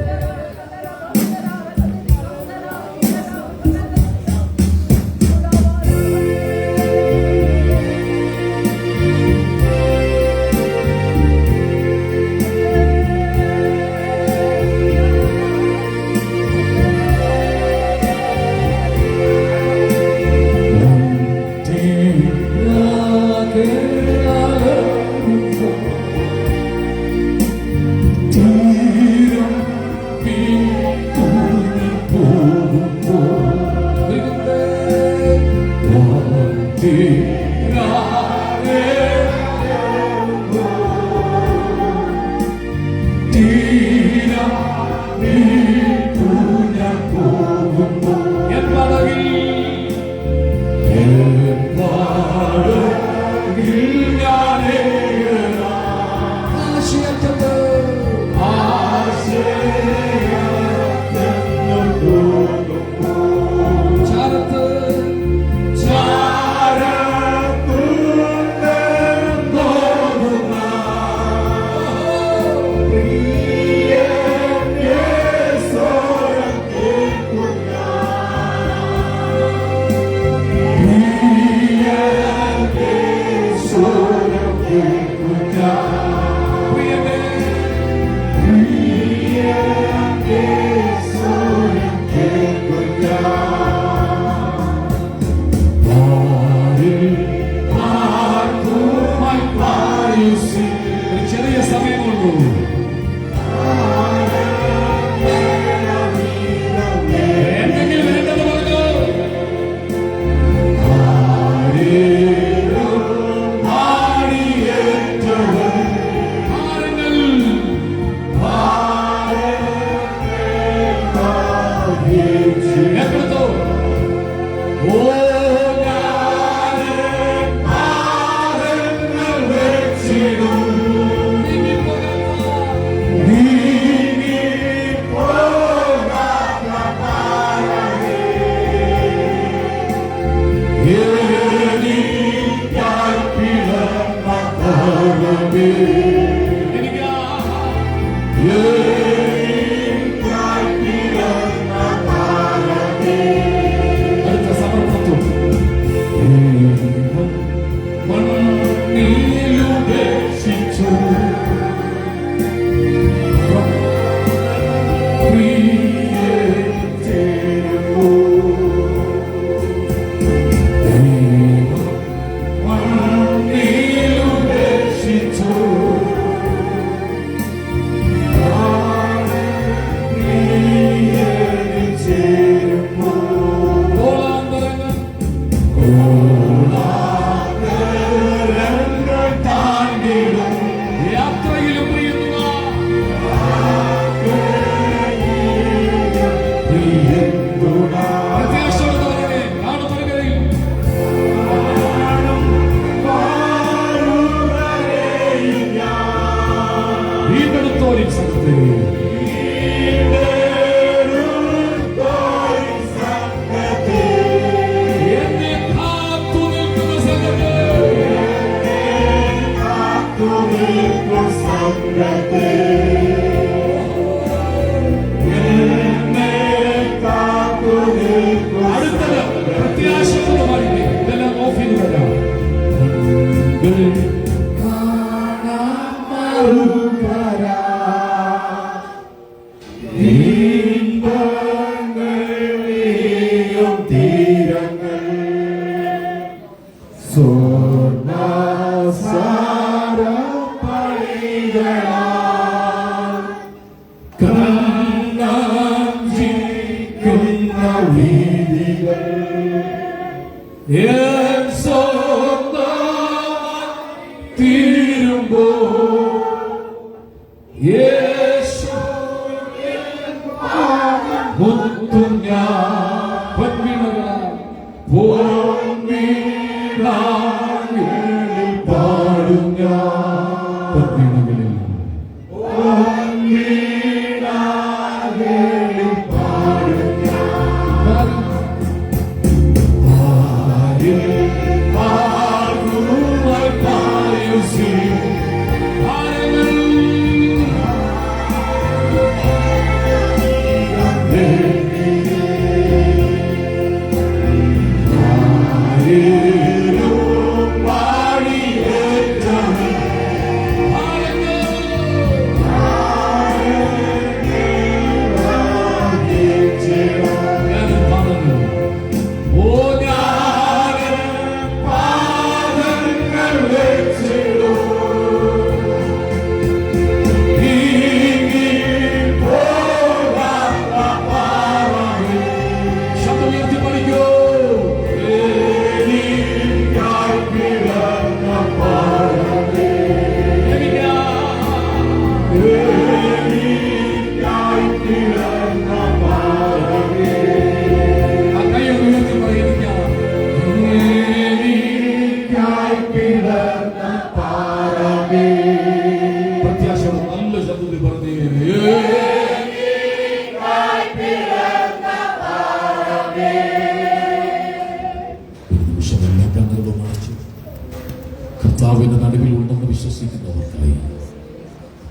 കർത്താവിന്റെ നടുവിൽ ഉണ്ടെന്ന് വിശ്വസിക്കുന്നവർക്കായി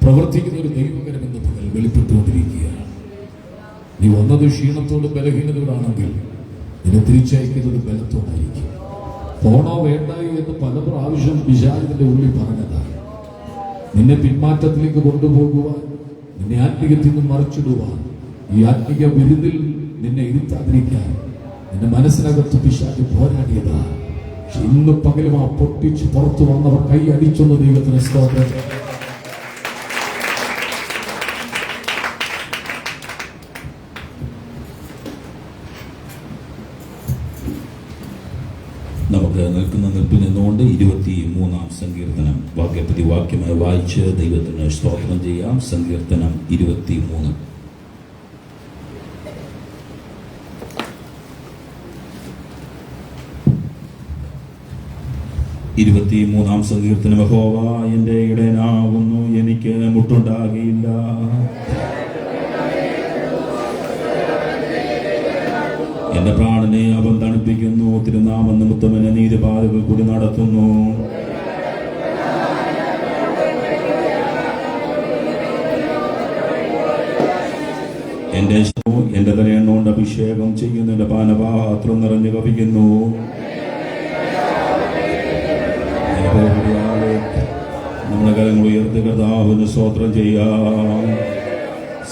പ്രവർത്തിക്കുന്ന ഒരു ദൈവകരമെന്ന പകൽ വെളിപ്പെട്ടുകൊണ്ടിരിക്കുകയാണ്. നീ വന്നത് ക്ഷീണത്തോടും ബലഹീനതയോടാണെങ്കിൽ നിന്നെ തിരിച്ചയക്കുന്നത് ബലത്തോടായിരിക്കും. പോണോ വേണ്ടായോ എന്ന് പല പ്രാവശ്യം പിശാചിന്റെ ഉള്ളിൽ പറഞ്ഞതാണ്. നിന്നെ പിന്മാറ്റത്തിലേക്ക് കൊണ്ടുപോകുവാൻ, നിന്നെ ആത്മീയത്തിൽ നിന്ന് മറിച്ചിടുവാൻ, ഈ ആത്മീയ വിരുന്നിൽ നിന്നെ ഇരുത്താതിരിക്കാൻ നിന്റെ മനസ്സിനകത്ത് പിശാച് പോരാടിയതാ. ഇന്ന് പകലും ആ പൊട്ടിച്ച് പുറത്തു വന്നവർ കൈ അടിച്ചൊന്ന് ദൈവത്തിന് സ്തോത്രം. നമുക്ക് നിൽക്കുന്ന നിൽപ്പിൽ നിന്നുകൊണ്ട് 23-ാം സങ്കീർത്തനം വാക്യപ്രതി വാക്യമായി വായിച്ച് ദൈവത്തിന് സ്തോത്രം ചെയ്യാം. സങ്കീർത്തനം 23. ാം സങ്കീർത്തനം. യഹോവ എന്റെ ഇടയനാകുന്നു, എനിക്ക് മുട്ടുണ്ടാകുകയില്ല. എന്റെ പ്രാണനെ അവൻ തണുപ്പിക്കുന്നു, തിരുനാമം നിമിത്തം എന്നെ നീതിപാതകൾ കൂടി നടത്തുന്നു. എന്റെ തലയെണ്ണുകൊണ്ട് അഭിഷേകം ചെയ്യുന്നതിന്റെ പാനപാത്രം നിറഞ്ഞു കവിക്കുന്നു. നമ്മളെ കരങ്ങൾ ഉയർത്തി കർത്താവിന് സ്തോത്രം ചെയ്യാം.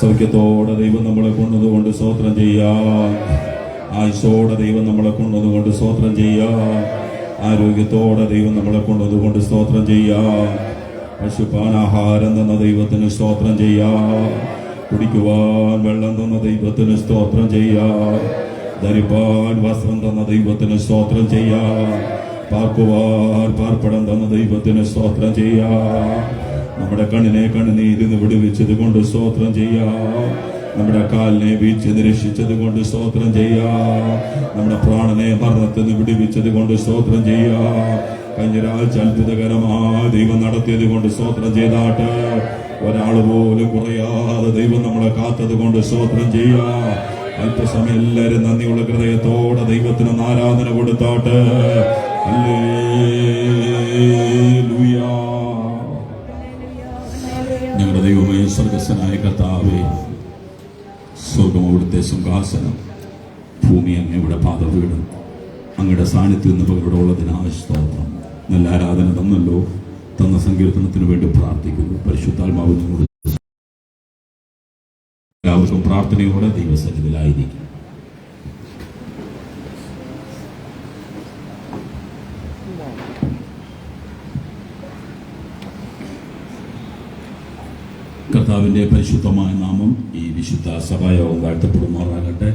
സൗഖ്യത്തോടെ ദൈവം നമ്മളെ കൊണ്ടതുകൊണ്ട് സ്തോത്രം ചെയ്യാം. ആയുസ്സോടെ ദൈവം നമ്മളെ കൊണ്ടതുകൊണ്ട് സ്തോത്രം ചെയ്യാം. ആരോഗ്യത്തോടെ ദൈവം നമ്മളെ കൊണ്ടതുകൊണ്ട് സ്തോത്രം ചെയ്യാം. പശുപാനാഹാരം തന്ന ദൈവത്തിന് സ്തോത്രം ചെയ്യാം. കുടിക്കുവാൻ വെള്ളം തന്ന ദൈവത്തിന് സ്തോത്രം ചെയ്യാം. ധരിപ്പാൻ വസ്ത്രം തന്ന ദൈവത്തിന് സ്തോത്രം ചെയ്യാം. പാർക്കുവാൻ പാർപ്പിടം തന്ന ദൈവത്തിന് സ്തോത്രം ചെയ്യാം. നമ്മുടെ കണ്ണിനെ കണ്ണുനീരിന്ന് വിടുവിച്ചത് കൊണ്ട് സ്തോത്രം ചെയ്യാം. നമ്മുടെ കാലിനെ വീഴ്ച രക്ഷിച്ചത് കൊണ്ട് സ്തോത്രം ചെയ്യാം. നമ്മുടെ പ്രാണനെ മരണത്തിൽ നിന്ന് വിടുവിച്ചത് കൊണ്ട് സ്തോത്രം ചെയ്യാം. കഴിഞ്ഞ ഒരാഴ്ച അത്ഭുതകരമായ ദൈവം നടത്തിയത് കൊണ്ട് സ്തോത്രം ചെയ്താട്ട്. ഒരാൾ പോലും കുറയാതെ ദൈവം നമ്മളെ കാത്തത് കൊണ്ട് സ്തോത്രം ചെയ്യാം. അല്പസമയം എല്ലാവരും നന്ദിയുള്ള ഹൃദയത്തോടെ ദൈവത്തിന് ആരാധന കൊടുത്താട്ട്. ഞങ്ങളുടെ ദൈവമേ, സ്വർഗസ്വനായ കർത്താവേ, സ്വർഗം അവിടുത്തെ സിംഹാസനം, ഭൂമി അങ്ങയുടെ പാദപീഠം, അങ്ങയുടെ സാന്നിധ്യം എന്ന് ഇവിടെ ഉള്ളതിനായ സ്തോത്രം. നല്ല ആരാധന തന്നല്ലോ. തന്ന സങ്കീർത്തനത്തിന് വേണ്ടി പ്രാർത്ഥിക്കുന്നു. പരിശുദ്ധാത്മാവിനോട് എല്ലാവർക്കും പ്രാർത്ഥനയോടെ ദൈവസന്നിധിയിലായിരിക്കും. കർത്താവിന്റെ പരിശുദ്ധമായ നാമം ഈ വിശുദ്ധ സഭായോഗം വാഴ്ത്തപ്പെടുമാറാകട്ടെ.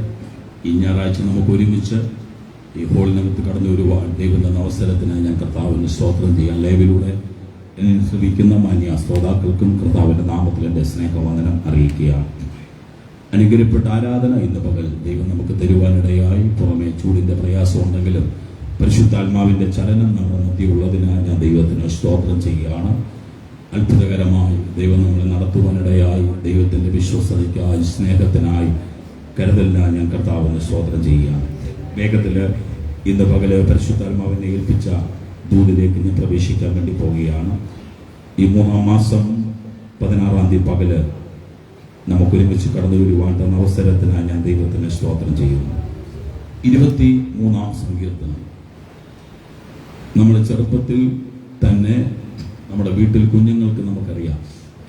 ഈ ഞായറാഴ്ച നമുക്ക് ഒരുമിച്ച് ഈ ഹോളിനകത്ത് കടന്നു വരുവാൻ ദൈവം തന്ന അവസരത്തിന് ഞാൻ കർത്താവിന് സ്തോത്രം ചെയ്യാൻ ലൈവിലൂടെ എന്നെ ശ്രമിക്കുന്ന മാന്യ ശ്രോതാക്കൾക്കും കർത്താവിന്റെ നാമത്തിൽ എൻ്റെ സ്നേഹവന്ദനം അറിയിക്കുകയാണ്. അനുഗ്രഹപ്പെട്ട ആരാധന ഇന്ന് പകൽ ദൈവം നമുക്ക് തരുവാനിടയായി. പുറമെ ചൂടിന്റെ പ്രയാസം ഉണ്ടെങ്കിലും പരിശുദ്ധാത്മാവിന്റെ ചലനം നമ്മുടെ മധ്യ ഉള്ളതിനാൽ ഞാൻ ദൈവത്തിന് സ്തോത്രം ചെയ്യുകയാണ്. അത്ഭുതകരമായി ദൈവം നമ്മളെ നടത്തുവാനിടയായി. ദൈവത്തിന്റെ വിശ്വസ്തതയ്ക്കായി, സ്നേഹത്തിനായി, കരുതലിനായി ഞാൻ കർത്താവിന് സ്തോത്രം ചെയ്യുകയാണ്. വേഗത്തിൽ ഇന്ന് പകല് പരിശുദ്ധാത്മാവിനെ ഏൽപ്പിച്ച ദൂതിലേക്ക് ഞാൻ പ്രവേശിക്കാൻ വേണ്ടി പോവുകയാണ്. ഈ 3-ാം മാസം 16-ാം തീയതി പകല് നമുക്കൊരുമിച്ച് കടന്നു വരുവാൻ തന്ന അവസരത്തിനായി ഞാൻ ദൈവത്തിന് സ്തോത്രം ചെയ്യുന്നു. 23-ാം സങ്കീർത്തനം നമ്മൾ ചെറുപ്പത്തിൽ തന്നെ നമ്മുടെ വീട്ടിൽ കുഞ്ഞുങ്ങൾക്ക് നമുക്കറിയാം,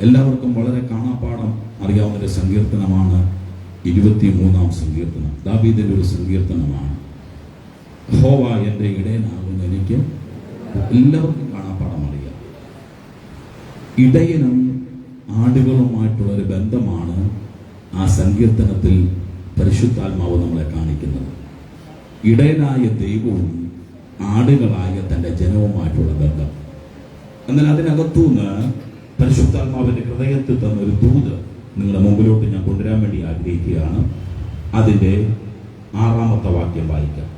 എല്ലാവർക്കും വളരെ കാണാപ്പാഠം അറിയാവുന്ന ഒരു സങ്കീർത്തനമാണ് 23-ാം സങ്കീർത്തനം. ദാവീദിന്റെ ഒരു സങ്കീർത്തനമാണ്. യഹോവ എൻ്റെ ഇടയനാകുന്ന എനിക്ക് എല്ലാവർക്കും കാണാപ്പാഠം അറിയാം. ഇടയനും ആടുകളുമായിട്ടുള്ളൊരു ബന്ധമാണ് ആ സങ്കീർത്തനത്തിൽ പരിശുദ്ധാത്മാവ് നമ്മളെ കാണിക്കുന്നത്. ഇടയനായ ദൈവവും ആടുകളായ തൻ്റെ ജനവുമായിട്ടുള്ള ബന്ധം. എന്നാൽ അതിനകത്തുനിന്ന് പരിശുദ്ധാത്മാവിന്റെ ഹൃദയത്തിൽ തന്ന ഒരു ദൂത് നിങ്ങളുടെ മുമ്പിലോട്ട് ഞാൻ കൊണ്ടുവരാൻ വേണ്ടി ആഗ്രഹിക്കുകയാണ്. അതിന്റെ 6-ാമത്തെ വാക്യം വായിക്കാം.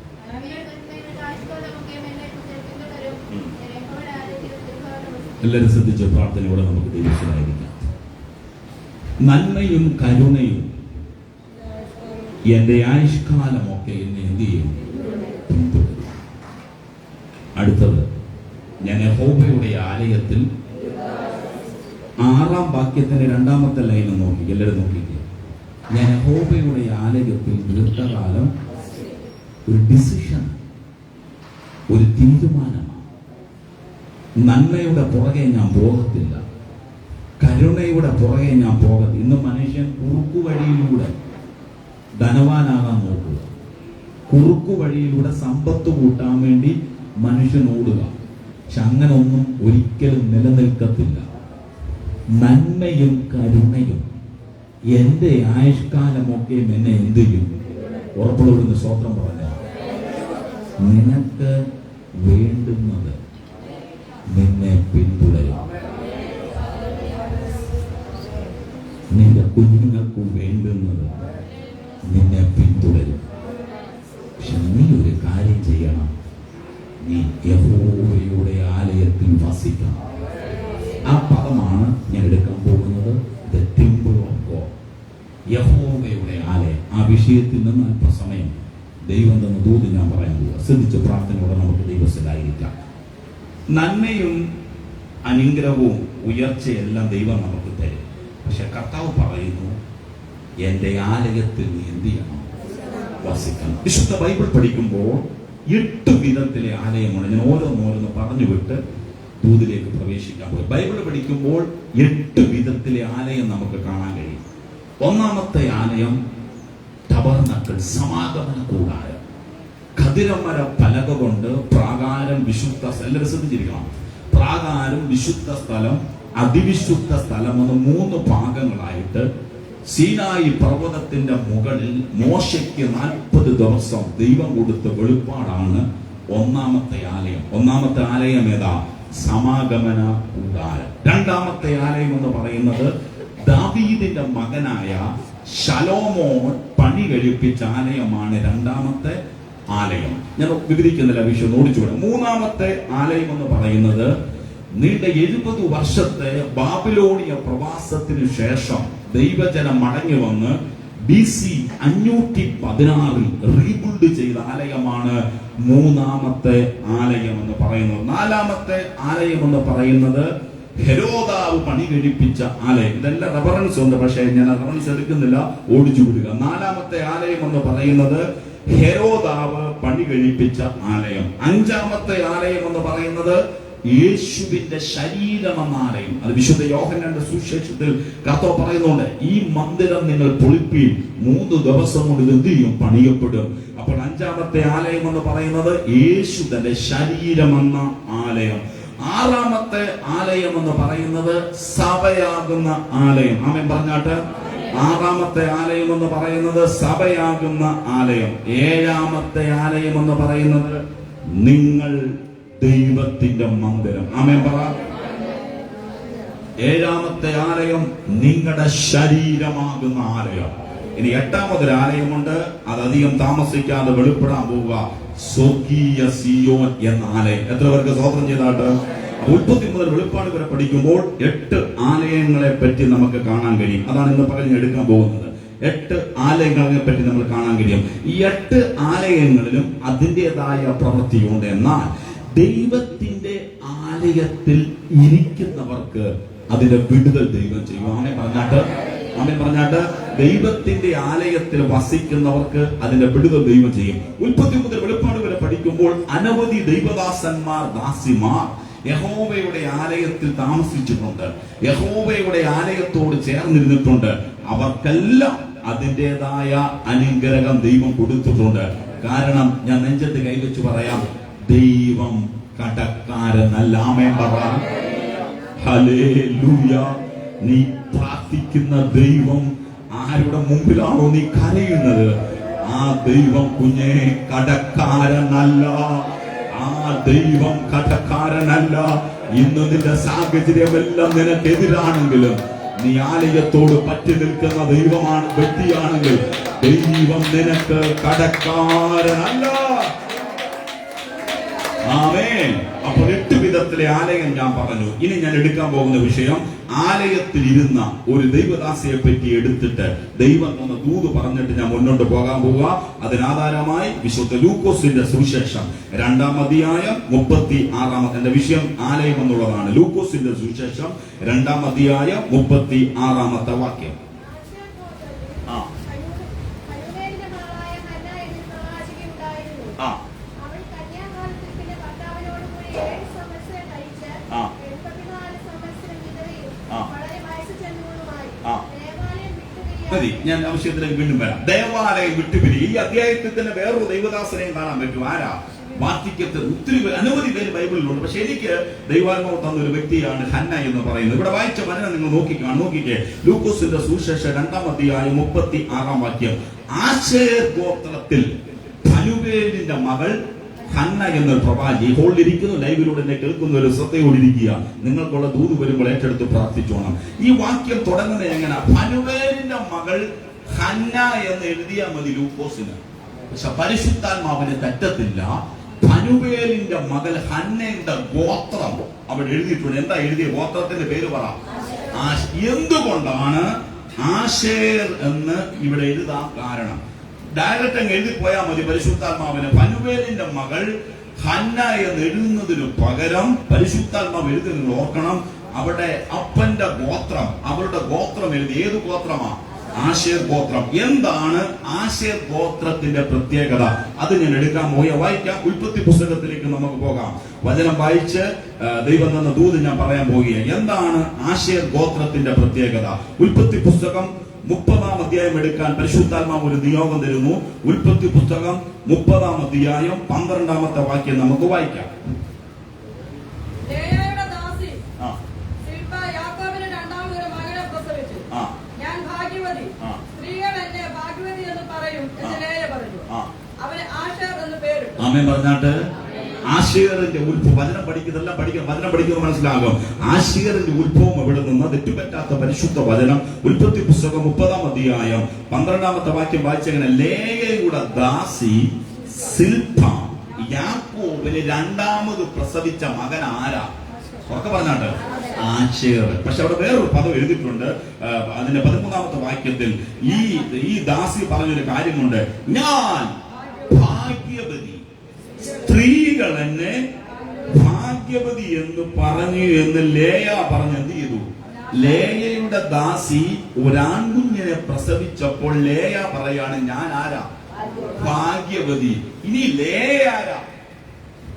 എല്ലാവരും ശ്രദ്ധിച്ച പ്രാർത്ഥനയോടെ നമുക്ക് ദൈവത്തിലായിരിക്കാം. നന്മയും കരുണയും എന്റെ ആയുഷ്കാലമൊക്കെ എന്നെ എന്ത് ചെയ്യും? അടുത്തത്, ഞാൻ യഹോവയുടെ ആലയത്തിൽ. 6-ാം വാക്യത്തിന്റെ 2-ാമത്തെ ലൈൻ നോക്കി, എല്ലാവരും നോക്കിക്കുക. ഞാൻ യഹോവയുടെ ആലയത്തിൽ ദീർഘകാലം. ഒരു ഡിസിഷൻ, ഒരു തീരുമാനമാണ്. നന്മയുടെ പുറകെ ഞാൻ പോകത്തില്ല, കരുണയുടെ പുറകെ ഞാൻ പോകത്തില്ല. ഇന്ന് മനുഷ്യൻ കുറുക്കു വഴിയിലൂടെ ധനവാനാകാൻ നോക്കുക, കുറുക്കു വഴിയിലൂടെ സമ്പത്ത് കൂട്ടാൻ വേണ്ടി മനുഷ്യൻ ഓടുക. പക്ഷെ അങ്ങനെ ഒന്നും ഒരിക്കലും നിലനിൽക്കത്തില്ല. നന്മയും കരുണയും എൻ്റെ ആയുഷ്കാലമൊക്കെ എന്നെ എന്ത് ചെയ്യും? ഉറപ്പുള്ളവരുന്ന് സ്തോത്രം പറഞ്ഞ, നിനക്ക് വേണ്ടുന്നത് നിന്നെ പിന്തുടരും. നിന്റെ കുഞ്ഞുങ്ങൾക്ക് വേണ്ടുന്നത് നിന്നെ പിന്തുടരും. പക്ഷെ നീ ഒരു കാര്യം ചെയ്യണം, നീ യഹോവയുടെ ആലയത്തിൽ വസിക്കണം. ആ പദമാണ് ഞാൻ എടുക്കാൻ പോകുന്നത്. ദ ടെമ്പിൾ ഓഫ് ഗോഡ്, യഹോവയുടെ ആലയം. ആ വിഷയത്തിൽ നിന്ന് അല്പസമയം ദൈവം തന്ന ദൂത് ഞാൻ പറയാൻ പോവുക. ശ്രദ്ധിച്ച് പ്രാർത്ഥനയോടെ നമുക്ക് ദൈവത്തിലായിരിക്കാം. നന്മയും അനുഗ്രഹവും ഉയർച്ചയെല്ലാം ദൈവം നമുക്ക് തരും. പക്ഷെ കർത്താവ് പറയുന്നു, എന്റെ ആലയത്തിൽ നീ എന്ത് ചെയ്യണം? വസിക്കണം. വിശുദ്ധ ബൈബിൾ പഠിക്കുമ്പോൾ 8 വിധത്തിലെ ആലയമാണ്. ഞാൻ ഓരോന്നോരോന്ന് പറഞ്ഞു വിട്ട് ദൂതിലേക്ക് പ്രവേശിക്കാൻ പോയി. ബൈബിൾ പഠിക്കുമ്പോൾ 8 വിധത്തിലെ ആലയം നമുക്ക് കാണാൻ കഴിയും. ഒന്നാമത്തെ ആലയം ടബർനക്കിൾ, സമാഗമന കൂടാരം. ഖദിരമര പലക കൊണ്ട് പ്രാകാരം, വിശുദ്ധ, എല്ലാവരും ശ്രദ്ധിച്ചിരിക്കണം, പ്രാകാരം, വിശുദ്ധ സ്ഥലം, അതിവിശുദ്ധ സ്ഥലം എന്ന് 3 ഭാഗങ്ങളായിട്ട് സീനായി പർവ്വതത്തിന്റെ മുകളിൽ മോശയ്ക്ക് 40 ദിവസം ദൈവം കൊടുത്ത വെളിപ്പാടാണ് ഒന്നാമത്തെ ആലയം. ഒന്നാമത്തെ ആലയം ഏതാ? സമാഗമന കൂടാരം. രണ്ടാമത്തെ ആലയം എന്ന് പറയുന്നത് ദാവീദിന്റെ മകനായ ശലോമോൻ പണി കഴിപ്പിച്ച ആലയമാണ് രണ്ടാമത്തെ ആലയം. ഞാൻ വിവരിക്കുന്നില്ല, വിഷയം ഓടിച്ചുകൂടെ. മൂന്നാമത്തെ ആലയം എന്ന് പറയുന്നത് നീണ്ട 70 വർഷത്തെ ബാബിലോണിയ പ്രവാസത്തിന് ശേഷം ദൈവജനം മടങ്ങി വന്ന് BC 516 റീബിൽഡ് ചെയ്ത ആലയമാണ് മൂന്നാമത്തെ ആലയം എന്ന് പറയുന്നത്. നാലാമത്തെ ആലയം എന്ന് പറയുന്നത് ഹെരോദാവ് പണി കഴിപ്പിച്ച ആലയം. ഇതെല്ലാം റെഫറൻസ് ഉണ്ട്, പക്ഷേ ഞാൻ റെഫറൻസ് എടുക്കുന്നില്ല, ഓടിച്ചു വിടുക. നാലാമത്തെ ആലയം എന്ന് പറയുന്നത് ഹെരോദാവ് പണി കഴിപ്പിച്ച ആലയം. അഞ്ചാമത്തെ ആലയം എന്ന് പറയുന്നത് യേശുവിന്റെ ശരീരം എന്ന ആലയം. അത് വിശുദ്ധ യോഹന്നാന്റെ സുവിശേഷത്തിൽ കർത്താവ് പറയുന്നുണ്ട്, ഈ മന്ദിരം നിങ്ങൾ പൊളിപ്പീൻ, 3 ദിവസം കൊണ്ട് ഇത് എന്ത് ചെയ്യും? പണിയപ്പെടും. അപ്പോൾ അഞ്ചാമത്തെ ആലയം എന്ന് പറയുന്നത് യേശു തന്റെ ശരീരം എന്ന ആലയം. ആറാമത്തെ ആലയം എന്ന് പറയുന്നത് സഭയാകുന്ന ആലയം. ആമേൻ പറഞ്ഞാട്ട്. ആറാമത്തെ ആലയം എന്ന് പറയുന്നത് സഭയാകുന്ന ആലയം. ഏഴാമത്തെ ആലയം എന്ന് പറയുന്നത് നിങ്ങൾ ദൈവത്തിന്റെ മന്ദിരം. ആമേൻ പറ. ഏഴാമത്തെ ആലയം നിങ്ങളുടെ ശരീരമാകുന്ന ആലയം. ഇനി എട്ടാമതൊരു ആലയമുണ്ട്, അതധികം താമസിക്കാതെ വെളിപ്പെടാൻ പോവുക. സ്വർഗീയ സിയോൻ എന്ന ആലയം. എത്ര പേർക്ക് സ്തോത്രം ചെയ്താട്ട്? ഉൽപ്പത്തി മുതൽ വെളിപ്പാട് വരെ പഠിക്കുമ്പോൾ 8 ആലയങ്ങളെ പറ്റി നമുക്ക് കാണാൻ കഴിയും. അതാണ് ഇന്ന് പകരം എടുക്കാൻ പോകുന്നത്. 8 ആലയങ്ങളെ പറ്റി നമ്മൾ കാണാൻ കഴിയും. ഈ 8 ആലയങ്ങളിലും അതിൻ്റെതായ പ്രവൃത്തിയുണ്ട്. എന്നാൽ ദൈവത്തിന്റെ ആലയത്തിൽ ഇരിക്കുന്നവർക്ക് അതിന്റെ വിടുതൽ ദൈവം ചെയ്യും. ആമേൻ പറഞ്ഞാട്ട്. ആമേൻ പറഞ്ഞാട്ട്. ദൈവത്തിന്റെ ആലയത്തിൽ വസിക്കുന്നവർക്ക് അതിന്റെ വിടുതൽ ദൈവം ചെയ്യും. ഉൽപ്പത്തി മുതൽ വെളിപ്പാട് വരെ പഠിക്കുമ്പോൾ അനവധി ദൈവദാസന്മാർ, ദാസിമാർ യഹോവയുടെ ആലയത്തിൽ താമസിച്ചിട്ടുണ്ട്, യഹോവയുടെ ആലയത്തോട് ചേർന്നിരുന്നിട്ടുണ്ട്. അവർക്കെല്ലാം അതിൻ്റെതായ അനുഗ്രഹം ദൈവം കൊടുത്തിട്ടുണ്ട്. കാരണം ഞാൻ നെഞ്ചത്ത് കൈവച്ച് പറയാം, ദൈവം കടക്കാരനല്ല. ആമേൻ പറ. ഹല്ലേലൂയ. നീ പ്രാർത്ഥിക്കുന്ന ദൈവം ആരുടെ മുമ്പിലാണോ നീ കരയുന്നത്, ആ ദൈവം കുഞ്ഞെ കടക്കാരനല്ല. ആ ദൈവം കടക്കാരനല്ല. ഇന്ന് നിന്റെ സാഹചര്യമെല്ലാം നിനക്കെതിരാണെങ്കിലും നീ ആലയത്തോട് പറ്റി നിൽക്കുന്ന ദൈവമാണ്, വ്യക്തിയാണെങ്കിൽ ദൈവം നിനക്ക് കടക്കാരനല്ല. ആമേൻ. അപ്പോൾ 8 വിധത്തിലെ ആലയം ഞാൻ പറഞ്ഞു. ഇനി ഞാൻ എടുക്കാൻ പോകുന്ന വിഷയം, ആലയത്തിൽ ഇരുന്ന ഒരു ദൈവദാസിയെ പറ്റി എടുത്തിട്ട് ദൈവം തന്ന ദൂത് പറഞ്ഞിട്ട് ഞാൻ മുന്നോട്ട് പോകാൻ പോവുക. അതിനാധാരമായി വിശുദ്ധ ലൂക്കോസിന്റെ സുവിശേഷം 2-ാം അധ്യായം 36 എന്റെ വിഷയം ആലയം എന്നുള്ളതാണ്. ലൂക്കോസിന്റെ സുവിശേഷം 2-ാം അധ്യായം 36 വാക്യം. ഞാൻ ആവശ്യത്തിലേക്ക് വീണ്ടും വരാം. ദേവാലയം വിട്ടുപിരി. ഈ അധ്യായത്തിൽ തന്നെ വേറൊരു ദൈവദാസനെയും കാണാൻ പറ്റും. ആരാ? വാർദ്ധക്യത്തിൽ ഒത്തിരി അനവധി പേര് ബൈബിളിലുണ്ട്. പക്ഷെ എനിക്ക് ദൈവാത്മാവ് തന്ന ഒരു വ്യക്തിയാണ് ഹന്ന എന്ന് പറയുന്നത്. ഇവിടെ വായിച്ച വചനം നിങ്ങൾ നോക്കിക്കേ. ലൂക്കോസിന്റെ സുവിശേഷം 2-ാം അധ്യായം 36 വാക്യം. ആശേർ ഗോത്രത്തിൽ ഫനുവേലിന്റെ മകൾ ഹന്ന എന്നൊരു പ്രവാചി. ഹോളിലിരിക്കുന്നു, ലൈവിലൂടെ എന്നെ കേൾക്കുന്ന ഒരു ശ്രദ്ധയോടിരിക്കുക. നിങ്ങൾക്കുള്ള ദൂത് വരുമ്പോൾ ഏറ്റെടുത്ത് പ്രാർത്ഥിച്ചോണം. ഈ വാക്യം തുടങ്ങുന്നത് എങ്ങനെ? ഫനുവേലിന്റെ മകൾ ഹന്ന എന്ന് എഴുതിയാൽ മതി ലൂക്കോസിന്. പക്ഷെ പരിശുദ്ധാത്മാവിന് തെറ്റത്തില്ല. ഫനുവേലിന്റെ മകൾ ഹന്നയുടെ ഗോത്രം അവിടെ എഴുതിയിട്ടുണ്ട്. എന്താ എഴുതിയ ഗോത്രത്തിന്റെ പേര് പറ. എന്തുകൊണ്ടാണ് ആശേർ എന്ന് ഇവിടെ എഴുതാൻ കാരണം? ഡയറക്റ്റ് അങ്ങ് എഴുതി പോയാൽ മതി പരിശുദ്ധാത്മാവിന്. ഫനുവേലിന്റെ മകൾ ഹന്ന എന്ന് എഴുതുന്നതിന് പകരം പരിശുദ്ധാത്മാവ് എഴുതുന്നത് ഓർക്കണം. അവിടെ അപ്പന്റെ ഗോത്രം, അവരുടെ ഗോത്രം എഴുതി. ഏത് ഗോത്രമാ? ആശേർ ഗോത്രം. എന്താണ് ആശേർ ഗോത്രത്തിന്റെ പ്രത്യേകത? അത് ഞാൻ എടുക്കാൻ വായിക്കാം. ഉൽപ്പത്തി പുസ്തകത്തിലേക്ക് നമുക്ക് പോകാം. വചനം വായിച്ച് ദൈവം തന്ന ദൂത് ഞാൻ പറയാൻ പോവുകയാണ്. എന്താണ് ആശേർ ഗോത്രത്തിന്റെ പ്രത്യേകത? ഉൽപ്പത്തി പുസ്തകം 30-ാം അധ്യായം എടുക്കാൻ പരിശുദ്ധാത്മാവ് ഒരു നിയോഗം തരുന്നു. ഉൽപ്പത്തി പുസ്തകം 30-ാം അധ്യായം 12-ാമത്തെ വാക്യം നമുക്ക് വായിക്കാം. ആമേൻ പറഞ്ഞാട്ട് ആശേറിന്റെ ഉത്ഭവം. വചനം പഠിക്കുന്നത് മനസ്സിലാകും. ആശേറിന്റെ ഉത്ഭവം എവിടെ നിന്ന്? തെറ്റുപറ്റാത്ത പരിശുദ്ധ വചനം. ഉൽപ്പത്തി പുസ്തകം 30-ാം അധ്യായം 12-ാമത്തെ വാക്യം വായിച്ചങ്ങനെ, ലേയയുടെ ദാസി സിൽപ യാക്കോബിന് രണ്ടാമത് പ്രസവിച്ച മകൻ ആരാ? ഉറക്കെ പറഞ്ഞാട്ട് ആശേർ. പക്ഷെ അവിടെ വേറൊരു പദം എഴുതിയിട്ടുണ്ട്. അതിന്റെ 13-ാമത്തെ വാക്യത്തിൽ ഈ ദാസി പറഞ്ഞൊരു കാര്യമുണ്ട്. ഞാൻ ഭാഗ്യവതി, സ്ത്രീകൾ എന്നെ ഭാഗ്യവതി എന്ന് പറഞ്ഞു എന്ന് ലേയ പറഞ്ഞ് എന്ത് ചെയ്തു? ലേയയുടെ ദാസി ഒരാൺകുഞ്ഞിനെ പ്രസവിച്ചപ്പോൾ ലേയ പറയാണ്, ഞാൻ ആരാ? ഭാഗ്യവതി. ഇനി ലേയ ആരാ?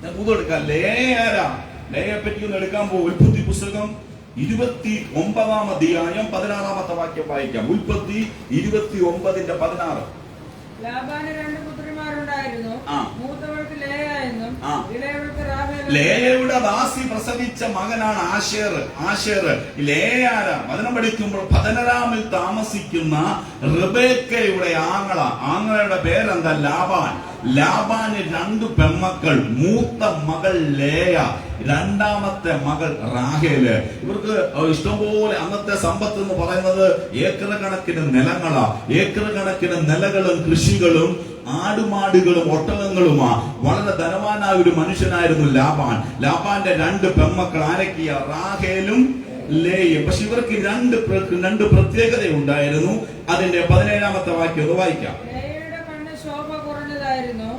ഞാൻ കൂതെടുക്കാം. ലേയ ആരാ? ലേയെ പറ്റി ഒന്ന് എടുക്കാൻ പോകും. ഉൽപ്പത്തി പുസ്തകം 29-ാം അധ്യായം 16-ാമത്തെ വാക്യം വായിക്കാം. ഉൽപ്പത്തി 29:16. ലാബാന് 2 പുത്രിമാരുണ്ടായിരുന്നു. മൂത്തവൾക്ക് ലേയ എന്നും ഇളയവൾക്ക് റാഹേൽ. ലേയയുടെ ദാസി പ്രസവിച്ച മകനാണ് ആശേർ. ലേയ ആരാ? വചനം പഠിക്കുമ്പോൾ പദനരാമിൽ താമസിക്കുന്ന റിബേക്കയുടെ ആങ്ങളയുടെ പേരെന്താ? ലാബാൻ. ലാബാന് 2 പെൺമക്കൾ. മൂത്ത മകൾ ലേയ, രണ്ടാമത്തെ മകൾ റാഹേല്. ഇവർക്ക് ഇഷ്ടംപോലെ അന്നത്തെ സമ്പത്ത് എന്ന് പറയുന്നത് ഏക്കർ കണക്കിന് നിലങ്ങളാ. ഏക്കർ കണക്കിന് നിലകളും കൃഷികളും ആടുമാടുകളും ഒട്ടകങ്ങളുമാ. വളരെ ധനവാനായ ഒരു മനുഷ്യനായിരുന്നു ലാബാൻ. ലാബാന്റെ 2 പെൺമക്കൾ ആരൊക്കെയാ? റാഹേലും ലേയും. പക്ഷെ ഇവർക്ക് രണ്ട് പ്രത്യേകത ഉണ്ടായിരുന്നു. അതിന്റെ 17-ാമത്തെ വാക്യം ഒന്ന് വായിക്കാം. ലേയയുടെ കണ്ണ് ശോഭ കുറഞ്ഞതായിരുന്നു.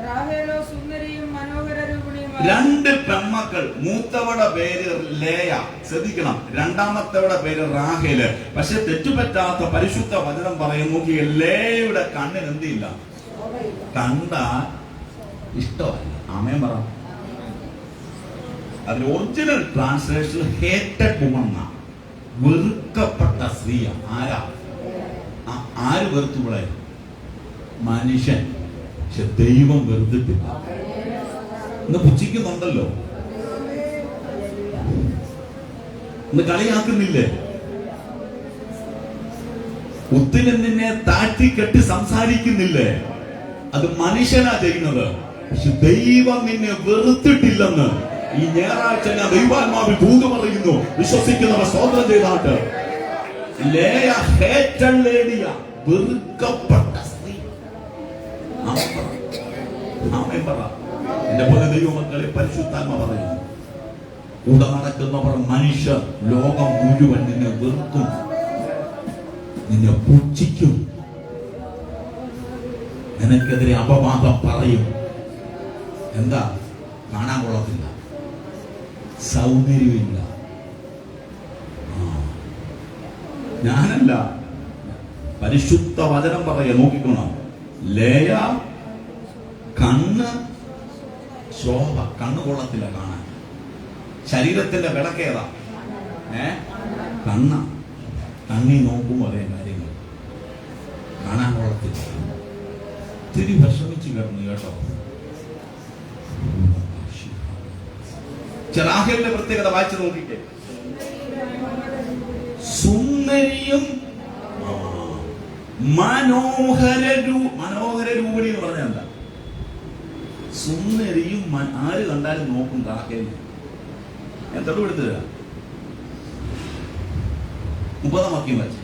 റാഹേലോ സുന്ദരിയും മനോഹര രൂപിണിയുമായി. 2 പെൺമക്കൾ. മൂത്തവയുടെ പേര് ലേയ, ശ്രദ്ധിക്കണം. രണ്ടാമത്തവയുടെ പേര് റാഹേല്. പക്ഷെ തെറ്റുപറ്റാത്ത പരിശുദ്ധ വചനം പറയുന്നു, ലേയയുടെ കണ്ണിന് എന്തില്ല? കണ്ട ഇഷ്ടമല്ല. ആമേൻ പറ. അതിന്റെ ഒറിജിനൽ ട്രാൻസ്ലേഷൻ ഹേറ്റഡ് വുമൺ, വെറുക്കപ്പെട്ട സ്ത്രീ. ആര് വെറുത്തുകളെ? മനുഷ്യൻ. പക്ഷെ ദൈവം വെറുത്തിട്ടില്ല. ഇന്ന് പുച്ഛിക്കുന്നുണ്ടല്ലോ, ഇന്ന് കളിയാക്കുന്നില്ലേ? ഒത്തിരി നിന്നെ താഴ്ത്തിക്കെട്ടി സംസാരിക്കുന്നില്ലേ? അത് മനുഷ്യനാ ചെയ്യുന്നത്. പക്ഷെ ദൈവം നിന്നെ വെറുത്തിട്ടില്ലെന്ന് ഈ ഞായറാഴ്ച ഞാൻ ദൈവാത്മാവിൽ ദൂത് പറയുന്നു. വിശ്വസിക്കുന്നവർ സ്തോത്രം ചെയ്താട്ട്. ലേയ ഹേറ്റഡ് ലേഡിയ, വെറുക്കപ്പെട്ട സ്ത്രീ. ആമേൻ പറ. എന്റെ പോലെ ദൈവമക്കളെ പരിശുദ്ധാത്മ പറയുന്നു, കൂടെ നടക്കുന്നവർ മനുഷ്യർ, ലോകം മുഴുവൻ നിന്നെ വെറുക്കും, നിന്നെ പുച്ഛിക്കും, നിനക്കെതിരെ അപവാദം പറയും. എന്താ? കാണാൻ കൊള്ളത്തില്ല, സൗന്ദര്യമില്ല. ഞാനല്ല, പരിശുദ്ധ വചനം പറയാ. നോക്കിക്കോണം. ലേയ കണ്ണ് ശോഭ, കണ്ണ് കൊള്ളത്തില്ല കാണാൻ. ശരീരത്തിന്റെ വിളക്കേതാ? കണ്ണി നോക്കുമ്പോ അതേ കാര്യങ്ങൾ കാണാൻ കൊള്ളത്തില്ല. ഒത്തിരി വിഷമിച്ചു കിടന്നു കേട്ടോ. റാഹേലിന്റെ പ്രത്യേകത വായിച്ചു നോക്കിക്കേ. സുന്ദരിയും മനോഹര രൂപിണി എന്ന് പറഞ്ഞാൽ എന്താ? സുന്ദരിയും. ആര് കണ്ടാലും നോക്കും റാഹേലിനെ. ഞാൻ തെളിവെടുത്ത് തരാം. 30-ാം വാക്യം വായിച്ചു.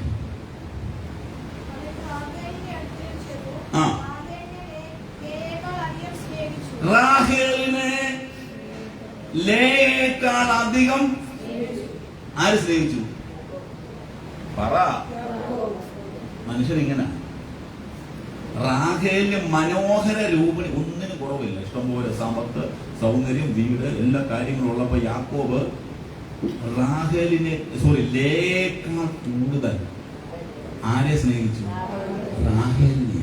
റാഹേലിനെ ലേയേക്കാൾ അധികം ആര് സ്നേഹിച്ചു? പറ. മനുഷ്യരിങ്ങനെ. റാഹേലിന് മനോഹര രൂപിണി, ഒന്നിനും കുറവില്ല. ഇഷ്ടംപോലെ സമ്പത്ത്, സൗന്ദര്യം, വീട്, എല്ലാ കാര്യങ്ങളും ഉള്ളപ്പോ യാക്കോബ് ലേയേക്കാൾ കൂടുതൽ ആരെ സ്നേഹിച്ചു? റാഹേലിനെ.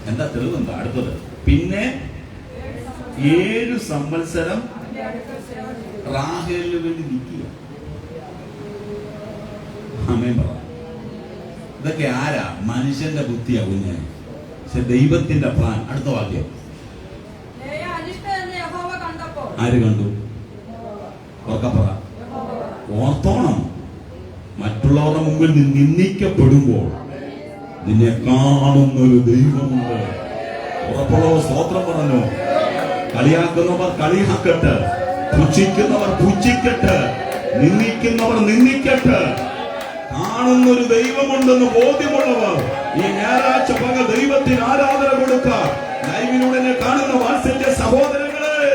എന്താ തെളിവെന്താ? അടുത്തത്, പിന്നെ 7 സംവത്സരം റാഹേലിന് വേണ്ടി നിൽക്കുക. ആമേൻ പറ. ഇതൊക്കെ ആരാ? മനുഷ്യന്റെ ബുദ്ധിയാവും ഞാൻ. പക്ഷെ ദൈവത്തിന്റെ പ്ലാൻ. അടുത്ത വാക്യം, ആര് കണ്ടു? ഓർക്കപ്പറ. ഓർത്തോണം, മറ്റുള്ളവരുടെ മുമ്പിൽ നിന്ദിക്കപ്പെടുമ്പോൾ നിന്നെ കാണുന്നൊരു ദൈവമുണ്ട്. ഉറപ്പുള്ളവർ സ്തോത്രം പറഞ്ഞു. കളിയാക്കുന്നവർ കളിയാക്കട്ടെ, പുച്ഛിക്കുന്നവർ പുച്ഛിക്കട്ടെ, നിന്ദിക്കുന്നവർ നിന്ദിക്കട്ടെ. കാണുന്നൊരു ദൈവമുണ്ടെന്ന് ബോധ്യമുള്ളവർ ഈ ഞായറാഴ്ച പകൽ ദൈവത്തിന് ആരാധന കൊടുക്കുക. ലൈവിലൂടെ എന്നെ കാണുന്ന വാത്സല്യ സഹോദരങ്ങളെ,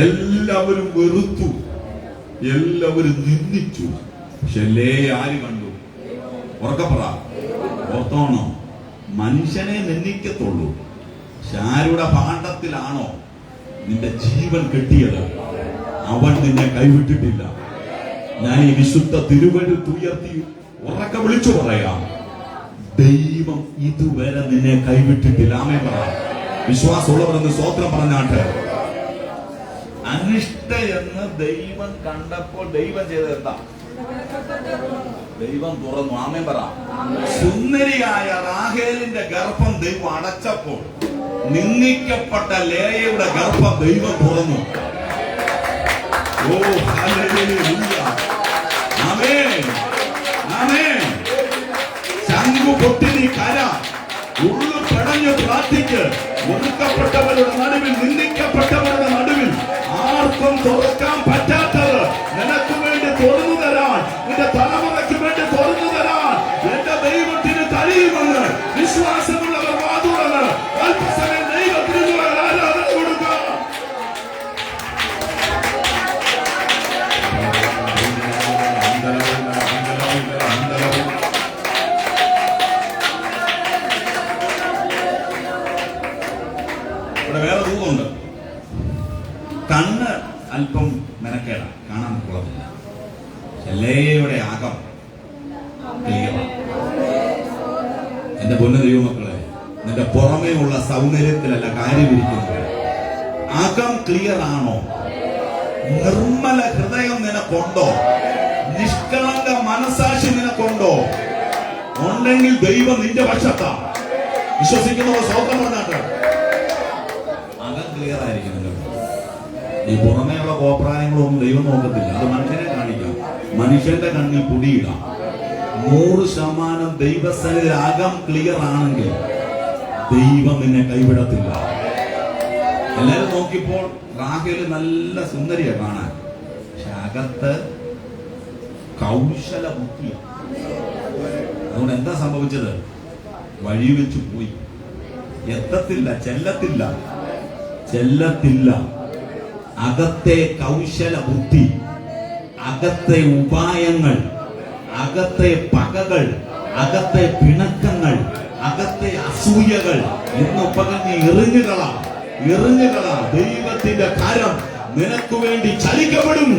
എല്ലാവരും വെറുത്തു, എല്ലാവരും നിന്ദിച്ചു. പക്ഷെ ആര് കണ്ടു? ഉറക്കപ്പറ. ഓർത്തോണോ, മനുഷ്യനെ നിന്ദിക്കത്തുള്ളൂ. പക്ഷെ ആരുടെ പാണ്ഡത്തിലാണോ നിന്റെ ജീവൻ കെട്ടിയത്, അവൻ നിന്നെ കൈവിട്ടിട്ടില്ല. ഞാൻ ഈ വിശുദ്ധ തിരുവെഴുത്ത് ഉയർത്തി ഉറക്കെ വിളിച്ചു പറയാം, ദൈവം ഇതുവരെ നിന്നെ കൈവിട്ടിട്ടില്ല. ആമേൻ പറ. വിശ്വാസമുള്ളവർ എന്ന് സ്തോത്രം പറഞ്ഞാട്ട്. അനിഷ്ട എന്ന് ദൈവം കണ്ടപ്പോൾ ദൈവം ചെയ്തത് എന്താ? ദൈവം തുറന്നു. ആമേൻ പറ. സുന്ദരിയായ റാഹേലിന്റെ ഗർഭം ദൈവം അടച്ചപ്പോൾ നിന്ദിക്കപ്പെട്ട ലേയയുടെ ഗർഭം ദൈവം തുറന്നു. ഓ ഹല്ലേലൂയ. ആമേൻ, ആമേൻ. ശംഖു പൊട്ടി നീ കര, ഉള്ളു പടഞ്ഞു പ്രാർത്ഥിക്ക്. ഒതുക്കപ്പെട്ടവരുടെ നടുവിൽ, നിന്ദിക്കപ്പെട്ടവരുടെ നടുവിൽ ആർക്കും തുറക്കാൻ പറ്റാത്തത് നിനക്ക് വേണ്ടി തുറന്നു തരാൻ, നിന്റെ തലമുറയ്ക്ക് വേണ്ടി തുറന്നു തരാൻ എന്റെ ദൈവത്തിന് കഴിയുമെന്ന് വിശ്വാസമുള്ളവർ വാതുറന്ന് അല്പസമയം ദൈവത്തിന് ആരാധന കൊടുക്കുക. ഇവിടെ വേറെ ദൂതമുണ്ട്. കണ്ണ് അല്പം മെനക്കേടാ, കാണാൻ കൊള്ളത്തില്ല. ലേയയുടെ അകം ക്ലിയറാണ്. എന്റെ പൊന്നു ദൈവമക്കളെ, നിന്റെ പുറമേയുള്ള സൗന്ദര്യത്തിലല്ല കാര്യമിരിക്കുന്നത്, അകം ക്ലിയർ ആണോ? നിർമ്മല ഹൃദയം നിനക്കുണ്ടോ? നിഷ്കളങ്ക മനസാക്ഷി നിനക്കുണ്ടോ? ഉണ്ടെങ്കിൽ ദൈവം നിന്റെ പക്ഷത്താ. വിശ്വസിക്കുന്നവർ സ്വന്തം പറഞ്ഞാട്ട് അകം ക്ലിയർ ആയിരിക്കണം. ഈ പുറമേയുള്ള കോപ്രായങ്ങളൊന്നും ദൈവം നോക്കത്തില്ല. അത് മനുഷ്യനെ കാണിക്കാം, മനുഷ്യന്റെ കണ്ണിൽ പൊടിയിടാം. 100% ദൈവസന്നിധി അകം ക്ലിയർ ആണെങ്കിൽ ദൈവം നിന്നെ കൈവിടത്തില്ല. എല്ലാരും നോക്കിയപ്പോൾ റാഹേല് നല്ല സുന്ദരിയാ കാണാൻ, പക്ഷെ അകത്ത് കൗശല ബുദ്ധി. അതുകൊണ്ട് എന്താ സംഭവിച്ചത്? വഴി വെച്ച് പോയി. എത്തത്തില്ല, ചെല്ലത്തില്ല. അകത്തെ കൗശല ബുദ്ധി, അകത്തെ ഉപായങ്ങൾ, അകത്തെ പകകൾ, അകത്തെ പിണക്കങ്ങൾ, അകത്തെ അസൂയകൾ ഇന്ന് പകർന്ന് എറിഞ്ഞുകളാ. ദൈവത്തിന്റെ കരം നിനക്ക് വേണ്ടി ചലിക്കപ്പെടും.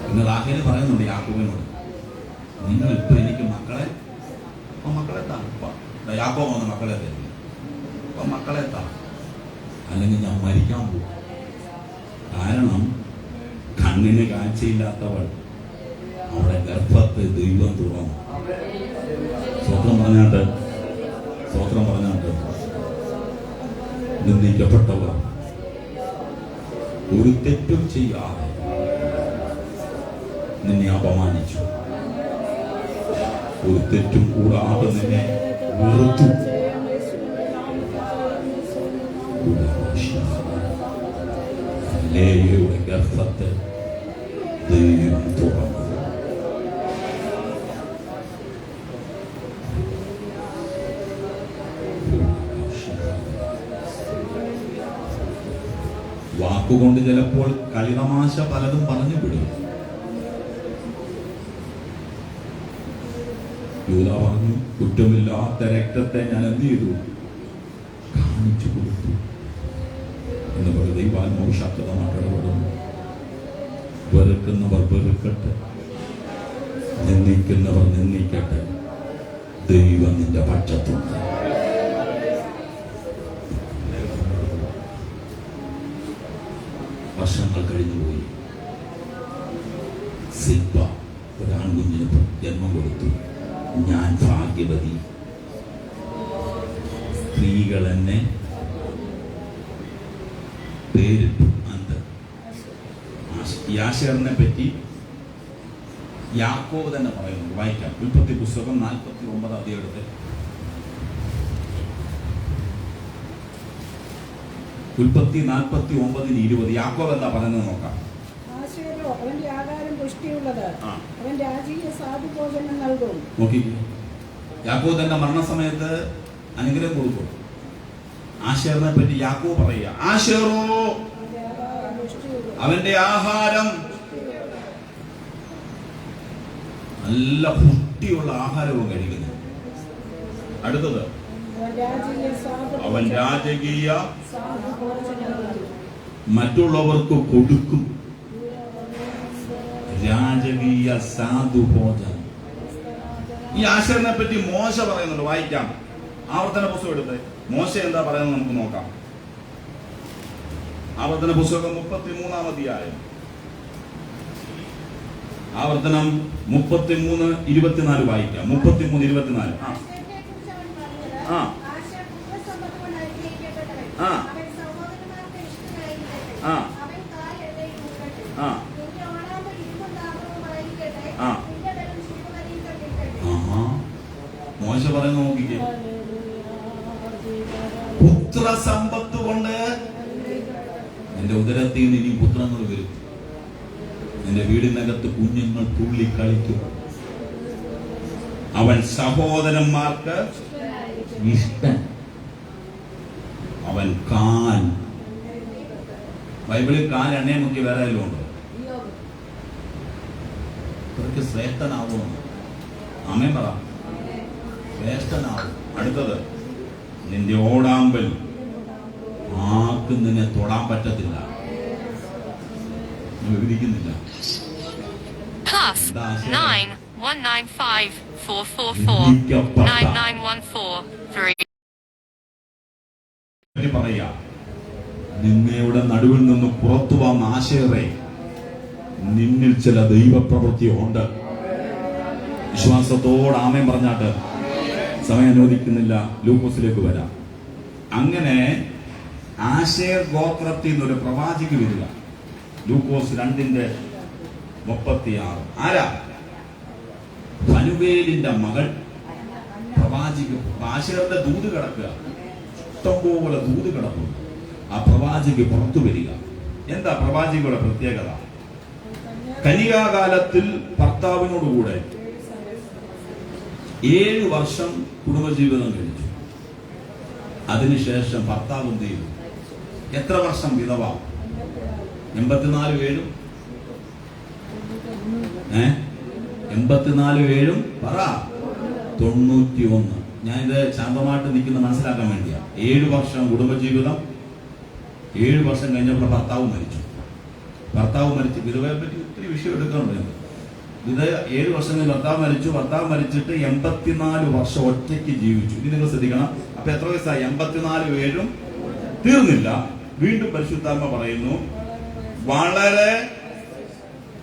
ഇന്ന് റാഹേൽ പറയുന്നുണ്ട് യാക്കോബിനോട്, നിങ്ങൾ ഇപ്പൊ എനിക്ക് മക്കളെ യാക്കോബ് വന്ന മക്കളെ തരും, അപ്പൊ മക്കളെ താ, അല്ലെങ്കിൽ ഞാൻ മരിക്കാൻ പോകും. കാരണം കണ്ണിന് കാഴ്ചയില്ലാത്തവൾ അവളെ ഗർഭത്തെ ദൈവം തുറന്നു. സ്വത്രം പറഞ്ഞാട്ട് നിന്ദിക്കപ്പെട്ടവർ ഒരു തെറ്റും ചെയ്യാതെ നിന്നെ അപമാനിച്ചു, ഒരു തെറ്റും കൂടാതെ നിന്നെ വെറുത്തു. ലേയയുടെ ഗർഭത്തെ ദൈവം തുറന്നു. വാക്കുകൊണ്ട് ചിലപ്പോൾ കളിതമാശ പലതും പറഞ്ഞു വിടും. യൂദാ പറഞ്ഞു, കുറ്റമില്ലാത്ത രക്തത്തെ ഞാൻ എന്ത് ചെയ്തു? കാണിച്ചു കൊടുത്തു എന്ന് പറയും. ദൈവാത്മാവ് ശക്തമായിട്ട് ഇടപെടുന്നു. വെറുക്കുന്നവർ വെറുക്കട്ടെ, നിന്ദിക്കുന്നവർ നിന്ദിക്കട്ടെ, ദൈവം നിന്റെ പക്ഷത്തുണ്ട്. വർഷങ്ങൾ കഴിഞ്ഞുപോയി. സിൽപ്പ ഒരാൺകുഞ്ഞിന് ജന്മം കൊടുത്തു. ഞാൻ ഭാഗ്യവതി. സ്ത്രീകൾ എന്നെ പേരിട്ടു. യാശേറിനെ പറ്റി യാക്കോബ് തന്നെ പറയുന്നു. വായിക്കാം. ഉൽപ്പത്തി പുസ്തകം 49 അധ്യായത്തിൽ ഉൽപ്പത്തി 49:20 യാക്കോബ് എന്താ പറയുന്നത് നോക്കാം. അവന്റെ ആഹാരം പുഷ്ടിയുള്ളത്, അവൻ രാജീയ സാധുഭോജനം നൽകും. നോക്കി, യാക്കോബ് തന്റെ മരണസമയത്ത് അനുഗ്രഹം കൊടുക്കും. ആശേറിനെ പറ്റി യാക്കോബ് പറയുക, ആശേറോ അവന്റെ ആഹാരം നല്ല പുഷ്ടിയുള്ള ആഹാരവും കഴിക്കുന്നു. അടുത്തത്, അവൻ രാജകീയ മറ്റുള്ളവർക്ക് കൊടുക്കും. രാജകീയ സാധുഭോജനം. ഈ ആശേറിനെ പറ്റി മോശ പറയുന്നുണ്ട്. വായിക്കാം. ആവർത്തന പുസ്തകം എടുത്ത് മോശ എന്താ പറയുന്നത് നമുക്ക് നോക്കാം. ആവർത്തന പുസ്തകം 33-ാം അധ്യായം. ആവർത്തനം 33:24 വായിക്കാം. 33:24. ആ ആ ആ ആ. മോശ പറയുന്ന നോക്കിക്കേ, പുത്രസമ്പത്ത് കൊണ്ട് നിന്റെ ഉദരത്തിൽ നിന്ന് ഇനി പുത്രങ്ങൾ വരും. നിന്റെ വീടിനകത്ത് കുഞ്ഞുങ്ങൾ തുള്ളിക്കളിക്കും. അവൻ സഹോദരന്മാർക്ക് ഇഷ്ടൻ. അവൻ കാൽ, ബൈബിളിൽ കാൽ എണ്ണയെ മുക്കി വേറെ എല്ലാം ഉണ്ട്. ഇവർക്ക് ശ്രേഷ്ഠനാവും. ആമേൻ പറ. ശ്രേഷ്ഠനാവും. അടുത്തത്, നിന്റെ ഓടാമ്പൽ ആർക്കും നിന്നെ തൊടാൻ പറ്റത്തില്ല. വിവരിക്കുന്നില്ല. പറയാ, നിന്നയുടെ നടുവിൽ നിന്ന് പുറത്തു വന്ന ആശേറേ, നിന്നിൽ ചില ദൈവപ്രവൃത്തിയുണ്ട്. വിശ്വാസത്തോട് ആമേൻ പറഞ്ഞാട്ട് സമയം അനുവദിക്കുന്നില്ല. ലൂക്കോസിലേക്ക് വരാം. അങ്ങനെ ആശേർ ഗോത്രത്തിൽ നിന്നൊരു പ്രവാചകി വരിക. ലൂക്കോസ് 2:36. ആരാ? ഫനുവേലിന്റെ മകൾ പ്രവാചക. ആശേറിന്റെ ദൂത് കിടക്കുക, ഇഷ്ടംപോലെ ദൂത് കിടക്കുന്നു. ആ പ്രവാചകി പുറത്തു വരിക. എന്താ പ്രവാചകിയുടെ പ്രത്യേകത? കന്യാകാലത്തിൽ ഭർത്താവിനോടുകൂടെ 7 വർഷം കുടുംബജീവിതം കഴിച്ചു. അതിനുശേഷം ഭർത്താവ് എന്ത് ചെയ്തു? എത്ര വർഷം വിധവ? 84 7 പറ 91. ഞാനിത് ശാന്തമായിട്ട് നിൽക്കുന്ന മനസ്സിലാക്കാൻ വേണ്ടിയാ. 7 വർഷം കുടുംബജീവിതം. 7 വർഷം കഴിഞ്ഞപ്പോൾ ഭർത്താവ് മരിച്ചു. വിധവയെ പറ്റി ഒത്തിരി വിഷയം എടുക്കാറുണ്ട്. ഇത് 7 വർഷം കഴിഞ്ഞ് ഭർത്താവ് മരിച്ചിട്ട് 84 വർഷം ഒറ്റയ്ക്ക് ജീവിച്ചു. ഇത് നിങ്ങൾ ശ്രദ്ധിക്കണം. അപ്പൊ എത്ര വയസ്സായി? 84 7 തീർന്നില്ല. വീണ്ടും പരിശുദ്ധാത്മ പറയുന്നു, വളരെ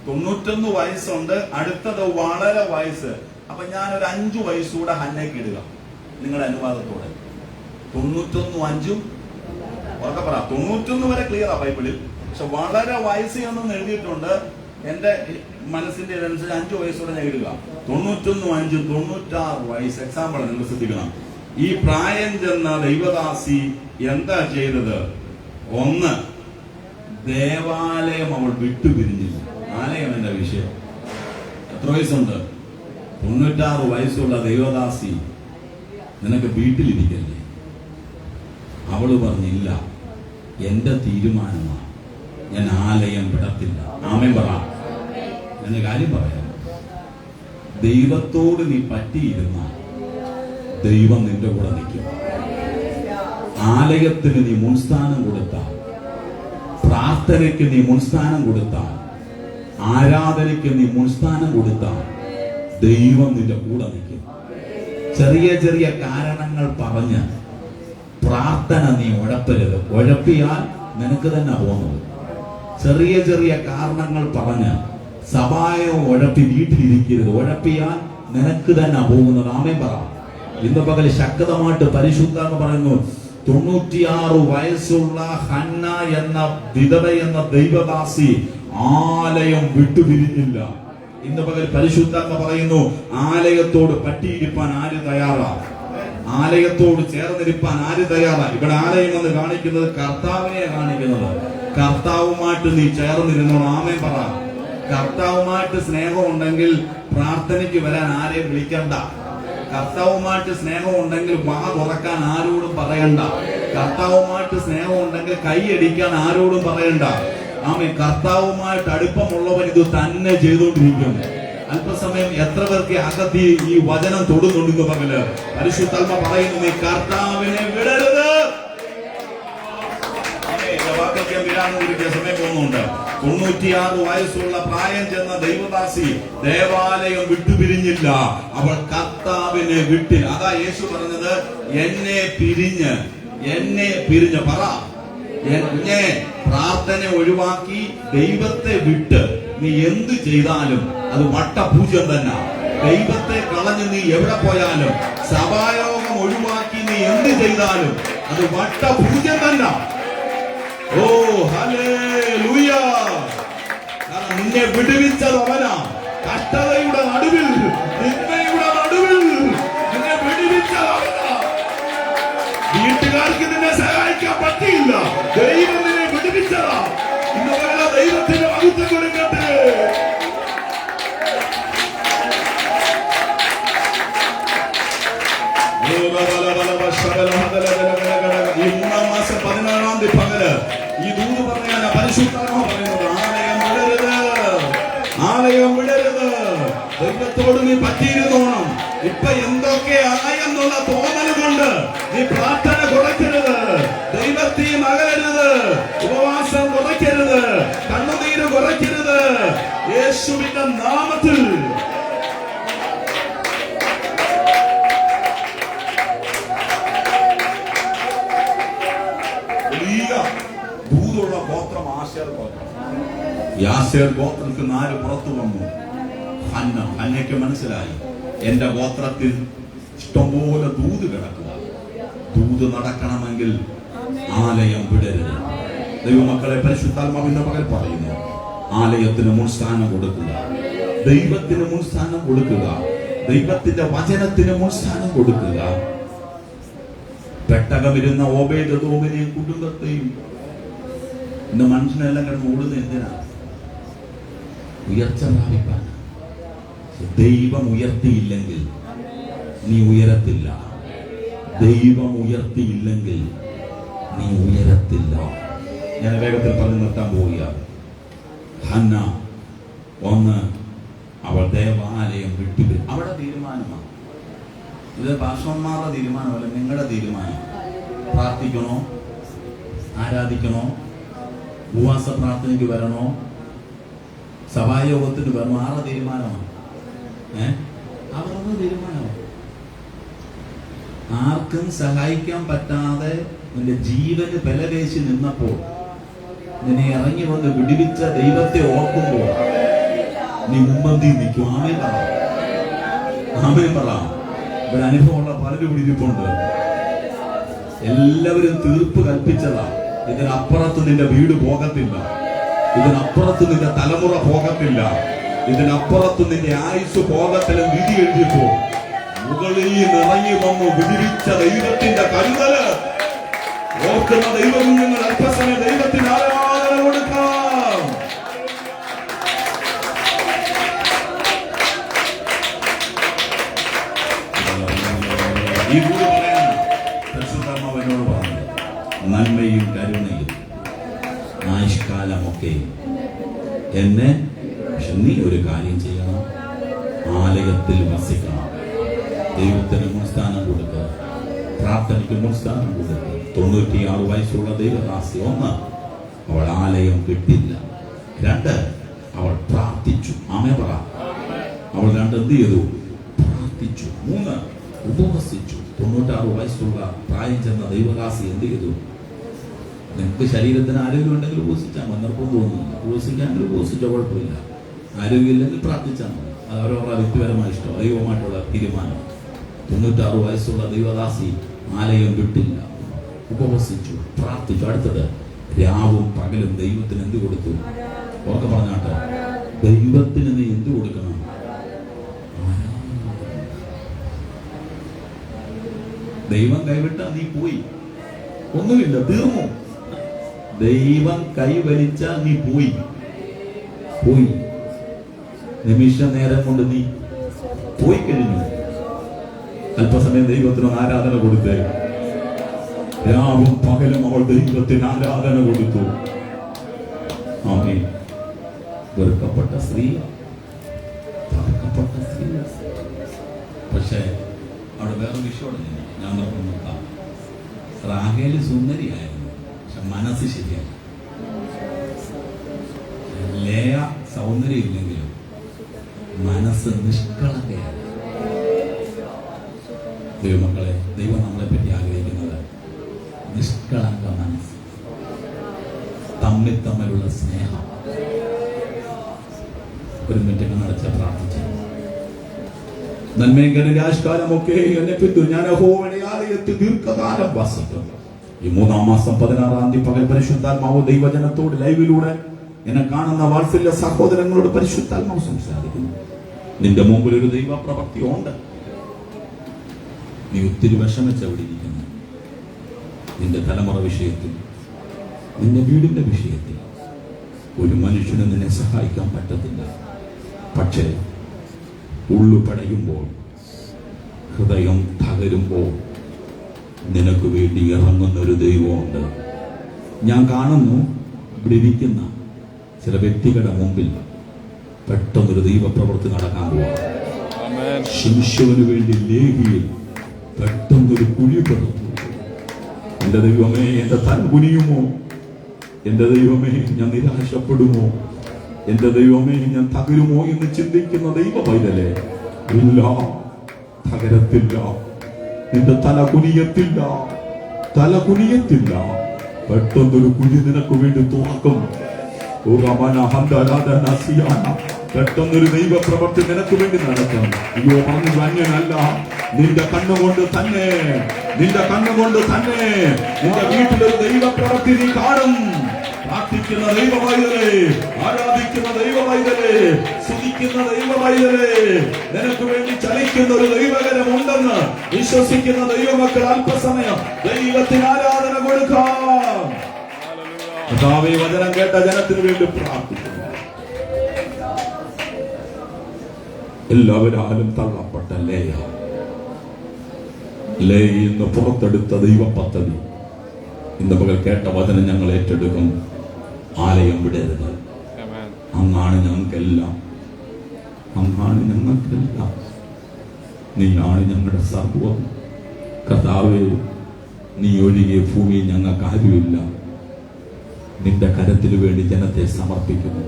91 വയസ്സുണ്ട്. അടുത്തത് വളരെ വയസ്സ്. അപ്പൊ ഞാനൊരു 5 വയസ്സൂടെ ഹന്നയ്ക്ക് ഇടുക, നിങ്ങളുടെ അനുവാദത്തോടെ. 91 5 ഉറക്കെ പറ. 91 വരെ ക്ലിയറാ ബൈബിളിൽ. പക്ഷെ വളരെ വയസ്സ് എന്നൊന്ന് എഴുതിയിട്ടുണ്ട്. എന്റെ മനസ്സിന്റെ ഇതനുസരിച്ച് 5 വയസ്സോടെ ഞാൻ ഇടുക. 91 5 96 വയസ്സ്. എക്സാമ്പിൾ നിങ്ങൾ ശ്രദ്ധിക്കണം. ഈ പ്രായം ചെന്ന ദൈവദാസി എന്താ ചെയ്തത്? 1, ദേവാലയം അവൾ വിട്ടുപിരിഞ്ഞില്ല. ആലയം എന്റെ വിഷയം. എത്ര വയസ്സുണ്ട്? 96 വയസ്സുള്ള ദൈവദാസി, നിനക്ക് വീട്ടിലിരിക്കല്ലേ? അവള് പറഞ്ഞില്ല, എന്റെ തീരുമാനമാണ്, ഞാൻ ആലയം വിടത്തില്ല. ആമേൻ പറ. എന്റെ കാര്യം പറയാം. ദൈവത്തോട് നീ പറ്റിയിരുന്നാൽ ദൈവം നിന്റെ കൂടെ നിൽക്കും. ആലയത്തിന് നീ മുൻസ്ഥാനം കൊടുത്താൽ, പ്രാർത്ഥനയ്ക്ക് നീ മുൻസ്ഥാനം കൊടുത്താൽ, ആരാധനയ്ക്ക് നീ മുൻസ്ഥാനം കൊടുത്താൽ ദൈവം നിന്റെ കൂടെ നിൽക്കും. ചെറിയ ചെറിയ കാരണങ്ങൾ പറഞ്ഞ് പ്രാർത്ഥന നീ ഉഴപ്പരുത്. ഉഴപ്പിയാൽ നിനക്ക് തന്നെ പോകുന്നത്. ചെറിയ ചെറിയ കാരണങ്ങൾ പറഞ്ഞ് സഭായോ ഉഴപ്പി വീട്ടിലിരിക്കരുത്. ഉഴപ്പിയാൽ നിനക്ക് തന്നെ പോകുന്നത്. ആമേൻ പറ. ഇന്ന് പകൽ ശക്തമായിട്ട് പരിശുദ്ധാത്മ പറയുന്നു, 96 വയസ്സുള്ള ഹന്ന എന്ന വിധവ എന്ന ദൈവദാസി ആലയം വിട്ടുപിരിഞ്ഞില്ല. ഇന്ന് പകൽ പരിശുദ്ധാത്മ പറയുന്നു, ആലയത്തോട് പറ്റിയിരിപ്പാൻ ആര് തയ്യാറാ? ആലയത്തോട് ചേർന്നിരിപ്പാൻ ആര് തയ്യാറാ? ഇവിടെ ആലയം എന്ന് കാണിക്കുന്നത് കർത്താവിനെ കാണിക്കുന്നത്. കർത്താവുമായിട്ട് നീ ചേർന്നിരുന്നോ. ആമേൻ പറ. കർത്താവുമായിട്ട് സ്നേഹം ഉണ്ടെങ്കിൽ പ്രാർത്ഥനയ്ക്ക് വരാൻ ആരെയും വിളിക്കണ്ട. കർത്താവുമായിട്ട് സ്നേഹം ഉണ്ടെങ്കിൽ വാ തുറക്കാൻ ആരോടും പറയണ്ട. കർത്താവുമായിട്ട് സ്നേഹം ഉണ്ടെങ്കിൽ കൈയടിക്കാൻ ആരോടും പറയണ്ട. ആമേൻ. കർത്താവുമായിട്ട് അടുപ്പമുള്ളവൻ ഇത് തന്നെ ചെയ്തുകൊണ്ടിരിക്കും. അല്പസമയം എത്ര പേർക്ക് അകത്ത് ഈ വചനം തൊടുന്നുണ്ടെന്ന് പകല് പരിശുദ്ധാത്മ പറയുന്നു, നീ കർത്താവിനെ വിടരുത്. സമയം പോകുന്നുണ്ട്. 96 വയസ്സുള്ള പ്രായം ചെന്ന ദൈവദാസി ദേവാലയം വിട്ടുപിരിഞ്ഞില്ല. അവൾ കർത്താവിനെ വിട്ടില്ല. അതാ യേശു പറഞ്ഞത്, എന്നെ പിരിഞ്ഞ് പറ. എന്നെ പ്രാർത്ഥന ഒഴിവാക്കി ദൈവത്തെ വിട്ട് നീ എന്ത് ചെയ്താലും അത് വട്ടപൂജ്യം തന്നെ. ദൈവത്തെ കളഞ്ഞ് നീ എവിടെ പോയാലും, സഭായോഗം ഒഴിവാക്കി നീ എന്ത് ചെയ്താലും അത് വട്ടപൂജ്യം തന്നെ. ഓ ഹല്ലേലൂയ. കാരണം നിന്നെ വിടുവിച്ചത് അവനാ. കഷ്ടതയുടെ നടുവിൽ, നിന്ദയുടെ നടുവിൽ നിന്നെ വിടുവിച്ചത് അവനാ. വീട്ടുകാർക്ക് നിന്നെ സഹായിക്കാൻ പറ്റിയില്ല, ദൈവം നിന്നെ വിടുവിച്ചതാ. ഇന്ന് വേണ്ട ദൈവത്തിന് മഹത്വം കൊടുക്കട്ടെ. ഈ മാസം 14-ാം തീയതി പകല് ഈ ദൂത് പറഞ്ഞാൽ പരിശുദ്ധാത്മാവ് പറയുന്നത്, ആലയം വിടരുത്. ദൈവത്തോട് നീ പറ്റിയിരുന്നോണം. ഇപ്പൊ എന്തൊക്കെ ആയെന്നുള്ള തോന്നൽ കൊണ്ട് നീ പ്രാർത്ഥന കുറയ്ക്കരുത്. ദൈവത്തെയും അകലരുത്. ഉപവാസം കുറയ്ക്കരുത്. കണ്ണുനീര് കുറയ്ക്കരുത്. യേശുവിന്റെ നാമത്തിൽ ദൂതുള്ള ഗോത്രം ആശേർ ഗോത്രം. ഈ ആശേർ ഗോത്രത്തിൽ 4 പുറത്തു വന്നു. ഹന്നയ്ക്ക് മനസ്സിലായി, എന്റെ ഗോത്രത്തിൽ ഇഷ്ടംപോലെ ദൂത് കിടക്കുക. ദൂത് നടക്കണമെങ്കിൽ ആലയം വിടരുത്. ദൈവമക്കളെ, പരിശുദ്ധാത്മാവിന്റെ പകൽ പറയുന്നു, ആലയത്തിന് മുൻസ്ഥാനം കൊടുക്കുക. ദൈവത്തിന് മുൻസ്ഥാനം കൊടുക്കുക. ദൈവത്തിന്റെ വചനത്തിന് മുൻസ്ഥാനം കൊടുക്കുക. പെട്ടകമിരുന്ന ഓബേദോമിനെയും കുടുംബത്തെയും ഇന്ന് മനുഷ്യനെല്ലാം കിടന്ന് ഓടുന്നത് എന്തിനാ? ഉയർച്ച പ്രാപിക്കാൻ. ദൈവം ഉയർത്തിയില്ലെങ്കിൽ നീ ഉയരത്തില്ല. ദൈവം ഉയർത്തിയില്ലെങ്കിൽ നീ ഉയരത്തില്ല. ഞാൻ വേഗത്തിൽ പറഞ്ഞു നിർത്താൻ പോവുകയാണ്. ഹന്ന അവൾ ദേവാലയം വിട്ടുപിരി. അവിടെ തീരുമാനമാണ്. ഇത് പാസ്റ്റർമാരുടെ തീരുമാനമല്ല, നിങ്ങളുടെ തീരുമാനം. പ്രാർത്ഥിക്കണോ, ആരാധിക്കണോ, ഉപവാസ പ്രാർത്ഥനയ്ക്ക് വരണോ, സഭായോഗത്തിന് വരണോ, ആരുടെ തീരുമാനമാണ്? അവരുടെ തീരുമാനമാണ്. ആർക്കും സഹായിക്കാൻ പറ്റാതെ നിന്റെ ജീവന് ബലവേശി നിന്നപ്പോൾ നിന്നെ ഇറങ്ങി വന്ന് വിടുവിച്ച ദൈവത്തെ ഓർക്കുമ്പോൾ നീ മുമ്പന്തി നിൽക്കും. ആമേൻ പറ. ആമേൻ പറ. ഇവിടെ അനുഭവമുള്ള പലരും വിടിരിപ്പുണ്ട്. എല്ലാവരും തീർപ്പ് കൽപ്പിച്ചതാ. ഇതിനപ്പുറത്ത് നിന്റെ വീട് പോകത്തില്ല. ഇതിനപ്പുറത്ത് നിന്റെ തലമുറ പോകത്തില്ല. ഇതിനപ്പുറത്ത് നിന്റെ ആയുസ് പോകത്തിലും വിധി എഴുതിയപ്പോ മുകളിൽ നിറങ്ങി വന്നു വിധിരിച്ച ദൈവത്തിന്റെ കരുതല് ഓർക്കുന്ന ദൈവകുഞ്ഞുങ്ങൾ അല്പസമയം ദൈവത്തിന് ആരാധന കൊടുക്കാം. ഈ കൂടി പറയാൻ പരിശുദ്ധാത്മാവിനോട് പറഞ്ഞു, നന്മയും കരുണയും ആയുഷ്കാലമൊക്കെ എന്നെ. പക്ഷെ നീ ഒരു കാര്യം ചെയ്യണം, ആലയം ആലയത്തിൽ വസിക്കണം. ദൈവത്തിന് മുൻസ്ഥാനം കൊടുക്കുക, പ്രാർത്ഥനയ്ക്ക് മുൻസ്ഥാനം കൊടുക്കുക. 96 വയസ്സുള്ള ദൈവദാസി, 1, അവൾ ആലയം വിട്ടില്ല. 2, അവൾ പ്രാർത്ഥിച്ചു. ആമേ പറ. അവൾ 2 എന്ത് ചെയ്തു? പ്രാർത്ഥിച്ചു. 3, ഉപവസിച്ചു. 96 വയസ്സുള്ള പ്രായം ചെന്ന ദൈവദാസി എന്ത് ചെയ്തു? നിങ്ങൾക്ക് ശരീരത്തിന് ആരോഗ്യം ഉണ്ടെങ്കിൽ ഉപവസിച്ചാൽ മതി, നിർബന്ധമൊന്നുമില്ല. ഉപവസിക്കാമെങ്കിൽ ഉപവസിച്ചോ, കുഴപ്പമില്ല. ആരോഗ്യമില്ലെങ്കിൽ പ്രാർത്ഥിച്ചാൽ മതി. അത് അവരവരുടെ വ്യക്തിപരമായ ഇഷ്ടം, ദൈവമായിട്ടുള്ള തീരുമാനം. 96 വയസ്സുള്ള ദൈവദാസി ആലയം വിട്ടില്ല, ഉപവസിച്ചു, പ്രാർത്ഥിച്ചു. അടുത്തത്, രാവും പകലും ദൈവത്തിന് എന്ത് കൊടുത്തു? ഓർക്കെ പറഞ്ഞാട്ടെ, ദൈവത്തിന് നീ എന്ത് കൊടുക്കണം? ദൈവം കൈവിട്ട നീ പോയി, ഒന്നുമില്ല, തീർന്നു. ദൈവം കൈവലിച്ച നീ പോയി. നിമിഷ നേരം കൊണ്ട് നീ പോയി കഴിഞ്ഞു. അല്പസമയം ദൈവത്തിന് ആരാധന കൊടുത്തേ. രാവും പകലും അവൾ ദൈവത്തിന് ആരാധന കൊടുത്തു. ആമേൻ. വെറുക്കപ്പെട്ട സ്ത്രീ, പക്ഷേ അവിടെ വേറെ വിഷയമാണ്. ഞാൻ നോക്കാം, റാഹേല് സുന്ദരിയായിരുന്നു, പക്ഷെ മനസ്സ് ശരിയാണ്. ലേയ സൗന്ദര്യം ഇല്ലെങ്കിലും മനസ്സ് നിഷ്കളങ്കയാണ്. ദൈവമക്കളെ, ദൈവം നമ്മളെ പറ്റി ആഗ്രഹിക്കുന്നത് നിഷ്കളങ്ക മനസ്സ്, തമ്മിലുള്ള സ്നേഹം. ഒരു മിനിറ്റ് കണ്ണടച്ച് പ്രാർത്ഥിച്ചു. നന്മയും കരുരാഷ്കാലമൊക്കെ എന്നെ പിന്തു, ഞാൻ യഹോവയുടെ ആലയത്തിൽ ദീർഘകാലം വസിക്കും. ഈ 3-ാം മാസം 16-ാം തീയതി പകൽ പരിശുദ്ധാത്മാവ് ദൈവജനത്തോട് ലൈവിലൂടെ എന്നെ കാണുന്ന വാത്സല്യ സഹോദരങ്ങളോട് പരിശുദ്ധാത്മാവ് സംസാരിക്കുന്നു. നിന്റെ മുമ്പിൽ ഒരു ദൈവ പ്രവൃത്തി ഉണ്ട്. നീ ഒത്തിരി വിഷമിച്ചവിടെ ഇരിക്കുന്നു. നിന്റെ തലമുറ വിഷയത്തിൽ, നിന്റെ വീടിന്റെ വിഷയത്തിൽ ഒരു മനുഷ്യന് നിന്നെ സഹായിക്കാൻ പറ്റത്തില്ല. പക്ഷേ ഉള്ളു പടയുമ്പോൾ, ഹൃദയം തകരുമ്പോൾ നിനക്ക് വേണ്ടി ഇറങ്ങുന്ന ഒരു ദൈവമുണ്ട്. ഞാൻ കാണുന്നു, ഇവിടെ ഇരിക്കുന്ന ചില വ്യക്തികളുടെ മുമ്പിൽ പെട്ടെന്നൊരു ദൈവപ്രവൃത്തി നടക്കാൻ പോവാം. ശിംശോന് വേണ്ടി ലേഹിയിൽ പെട്ടെന്നൊരു കുഴി പെടുന്നു. എന്റെ ദൈവമേ, എന്റെ തല കുനിയുമോ? എന്റെ ദൈവമേ, ഞാൻ നിരാശപ്പെടുമോ? എന്റെ ദൈവമേ, ഞാൻ തകരുമോ എന്ന് ചിന്തിക്കുന്ന ദൈവ പൈതലേ, ഇല്ല, തകരത്തില്ല. നിന്റെ തല കുനിയത്തില്ല. പെട്ടെന്നൊരു കുഴി നിനക്ക് വേണ്ടി തുറക്കും. പെട്ടെന്നൊരു ദൈവ പ്രവൃത്തി നിനക്ക് വേണ്ടി നടക്കും. അയ്യോ, പറഞ്ഞു അന്യനല്ല. നിന്റെ കണ്ണുകൊണ്ട് തന്നെ നിന്റെ വീട്ടിലൊരു ദൈവ പ്രവൃത്തി നീ കാണും. പ്രാർത്ഥിക്കുന്ന ദൈവവൈതലേ, ആരാധിക്കുന്ന ദൈവവൈതലേ, സ്തുതിക്കുന്ന ദൈവവൈതലേ, നിനക്ക് വേണ്ടി ചലിക്കുന്ന ഒരു ദൈവകരമുണ്ടെന്ന് വിശ്വസിക്കുന്ന ദൈവമക്കൾ അല്പസമയം ദൈവത്തിന് ആരാധന കൊടുക്കാം. കർത്താവേ, വചനം കേട്ട ജനത്തിന് വേണ്ടി പ്രാർത്ഥിക്കുന്നു. എല്ലാവരാലും തള്ളപ്പെട്ട ലേയിൽ നിന്ന് പുറത്തെടുത്ത ദൈവ പദ്ധതി ഇന്ന് പകൽ കേട്ട വചനം ഞങ്ങൾ ഏറ്റെടുക്കും. ആലയം വിടരുത്. അങ്ങാണ് ഞങ്ങൾക്കെല്ലാം. നീയാണ് ഞങ്ങളുടെ സർവ്വം. കർത്താവേ, നീ ഒഴികെ ഭൂമിയിൽ ഞങ്ങൾക്ക് ആരുമില്ല. നിന്റെ കരത്തിനു വേണ്ടി ജനത്തെ സമർപ്പിക്കുന്നു.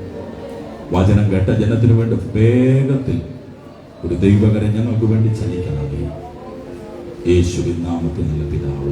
വചനം കേട്ട ജനത്തിനു വേണ്ടി വേഗത്തിൽ ഒരു ദൈവകരം ഞങ്ങൾക്ക് വേണ്ടി ചലിക്കണമേ. യേശുവിൻ നാമത്തിൽ നല്ല പിതാവ്.